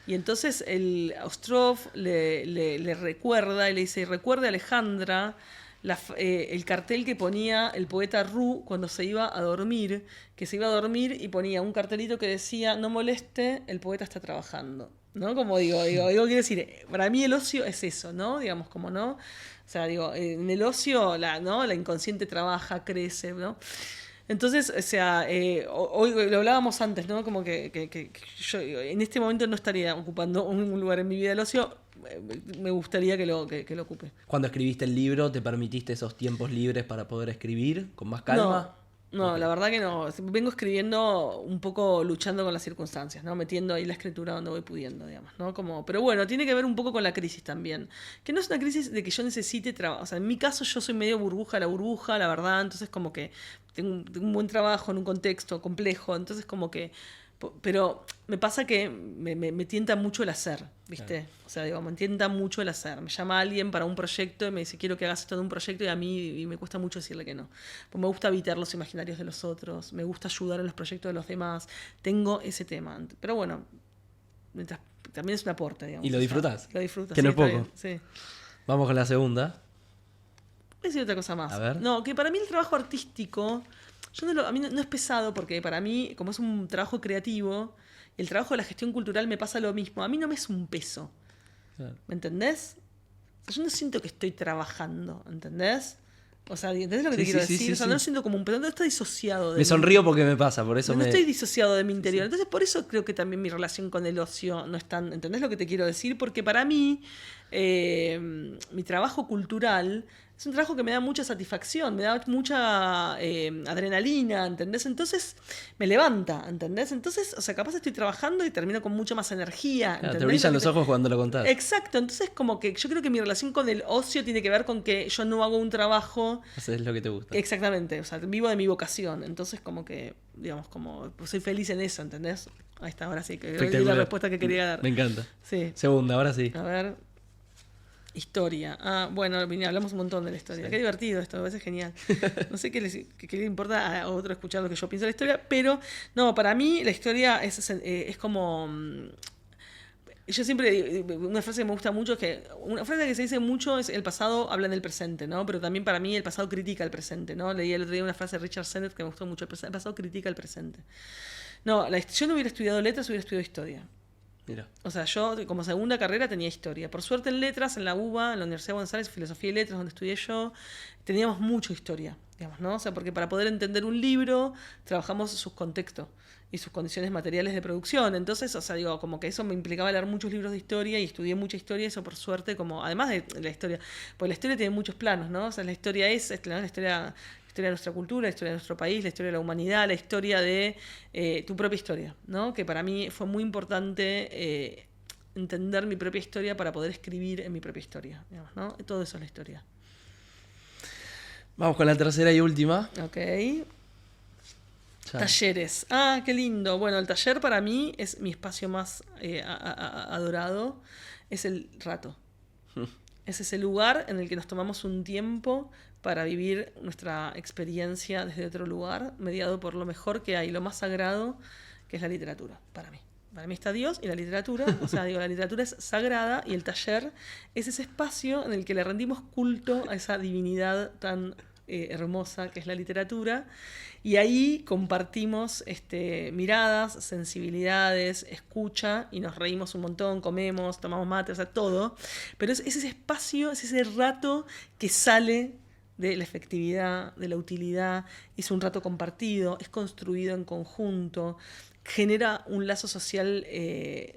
y entonces el Ostrov le recuerda y le dice, recuerde Alejandra, el cartel que ponía el poeta Ru cuando se iba a dormir, que se iba a dormir y ponía un cartelito que decía, no moleste, el poeta está trabajando. ¿No? Como quiero decir, para mí el ocio es eso, ¿no? Digamos, como no. O sea, digo, en el ocio ¿no? La inconsciente trabaja, crece, ¿no? Entonces, o sea, hoy lo hablábamos antes, ¿no? Como que yo en este momento no estaría ocupando un lugar en mi vida del ocio. Me gustaría que lo ocupe. Cuando escribiste el libro, ¿te permitiste esos tiempos libres para poder escribir con más calma? No, Ok. la verdad que no. Vengo escribiendo un poco luchando con las circunstancias, ¿no? Metiendo ahí la escritura donde voy pudiendo, digamos, ¿no? Como, pero bueno, tiene que ver un poco con la crisis también. Que no es una crisis de que yo necesite trabajo. O sea, en mi caso yo soy medio burbuja, la verdad. Entonces como que tengo un buen trabajo en un contexto complejo. Entonces como que... Pero me pasa que me tienta mucho el hacer, ¿viste? Claro. O sea, digo, me tienta mucho el hacer. Me llama alguien para un proyecto y me dice, quiero que hagas esto de un proyecto, y a mí me cuesta mucho decirle que no. Pues me gusta evitar los imaginarios de los otros, me gusta ayudar en los proyectos de los demás. Tengo ese tema. Pero bueno, también es un aporte, digamos. ¿Y lo disfrutás? Lo disfrutas. Que sí, no es poco. Bien, sí. Vamos con la segunda. Voy a decir otra cosa más. A ver. No, que para mí el trabajo artístico... a mí no es pesado porque para mí, como es un trabajo creativo, el trabajo de la gestión cultural me pasa lo mismo. A mí no me es un peso. Claro. ¿Me entendés? O sea, yo no siento que estoy trabajando, ¿entendés? O sea, ¿entendés lo que te quiero decir? Sí, o sea, no siento como un peso, no estoy disociado de me sonrío porque me pasa, por eso no estoy disociado de mi interior. Entonces, por eso creo que también mi relación con el ocio no es tan... ¿Entendés lo que te quiero decir? Porque para mí, mi trabajo cultural... Es un trabajo que me da mucha satisfacción, me da mucha adrenalina, ¿entendés? Entonces me levanta, ¿entendés? Entonces, o sea, capaz estoy trabajando y termino con mucha más energía. Claro, te brillan los ojos cuando lo contás. Exacto, entonces como que yo creo que mi relación con el ocio tiene que ver con que yo no hago un trabajo... Haces lo que te gusta. Exactamente, o sea, vivo de mi vocación, entonces como que, digamos, como pues soy feliz en eso, ¿entendés? Ahí está, ahora sí, que es la respuesta que quería dar. Me encanta. Sí. Segunda, ahora sí. A ver... Historia. Ah, bueno, hablamos un montón de la historia. Sí. Qué divertido esto, me parece genial. No sé qué le importa a otro escuchar lo que yo pienso de la historia, pero no, para mí la historia es como... Yo siempre, una frase que me gusta mucho es que, una frase que se dice mucho es el pasado habla en el presente, ¿no? Pero también para mí el pasado critica el presente, ¿no? Leí el otro día una frase de Richard Sennett que me gustó mucho, el pasado critica el presente. No, yo no hubiera estudiado letras, hubiera estudiado historia. Mira. O sea, yo como segunda carrera tenía historia. Por suerte en letras, en la UBA, en la Universidad de Buenos Aires, filosofía y letras, donde estudié yo, teníamos mucha historia, digamos, ¿no? O sea, porque para poder entender un libro, trabajamos sus contextos y sus condiciones materiales de producción. Entonces, o sea, digo, como que eso me implicaba leer muchos libros de historia y estudié mucha historia, eso por suerte, como, además de la historia, porque la historia tiene muchos planos, ¿no? O sea, la historia es la historia de nuestra cultura, la historia de nuestro país, la historia de la humanidad, la historia de tu propia historia, ¿no? Que para mí fue muy importante entender mi propia historia para poder escribir en mi propia historia, digamos, ¿no? Todo eso es la historia. Vamos con la tercera y última. Ok. Talleres. Ah, qué lindo. Bueno, el taller para mí es mi espacio más adorado. Es el rato. Es ese lugar en el que nos tomamos un tiempo para vivir nuestra experiencia desde otro lugar, mediado por lo mejor que hay, lo más sagrado, que es la literatura, para mí. Para mí está Dios y la literatura, o sea, digo, la literatura es sagrada y el taller es ese espacio en el que le rendimos culto a esa divinidad tan hermosa que es la literatura, y ahí compartimos miradas, sensibilidades, escucha, y nos reímos un montón, comemos, tomamos mate, o sea, todo, pero es ese espacio, es ese rato que sale de la efectividad, de la utilidad, es un rato compartido, es construido en conjunto, genera un lazo social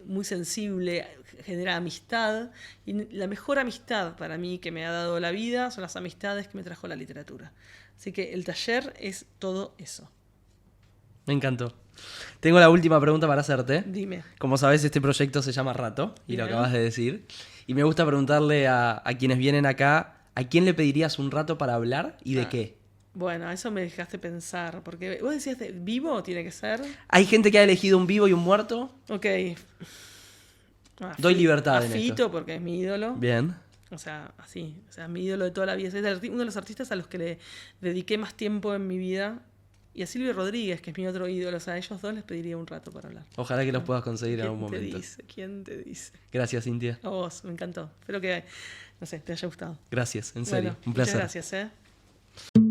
muy sensible, genera amistad, y la mejor amistad para mí que me ha dado la vida son las amistades que me trajo la literatura. Así que el taller es todo eso. Me encantó. Tengo la última pregunta para hacerte. Dime. Como sabes, este proyecto se llama Rato, y lo acabas de decir. Y me gusta preguntarle a quienes vienen acá, ¿a quién le pedirías un rato para hablar y de qué? Bueno, eso me dejaste pensar, porque vos decías, ¿vivo tiene que ser? Hay gente que ha elegido un vivo y un muerto. Ok. Doy libertad en esto. Fito, porque es mi ídolo. Bien. O sea, así. O sea, mi ídolo de toda la vida. Es uno de los artistas a los que le dediqué más tiempo en mi vida. y a Silvio Rodríguez, que es mi otro ídolo. O sea, a ellos dos les pediría un rato para hablar. Ojalá que los puedas conseguir en algún momento. ¿Quién te dice? ¿Quién te dice? Gracias, Cintia. A vos, me encantó. Espero que, no sé, te haya gustado. Gracias, en serio. Bueno, Un placer. muchas gracias,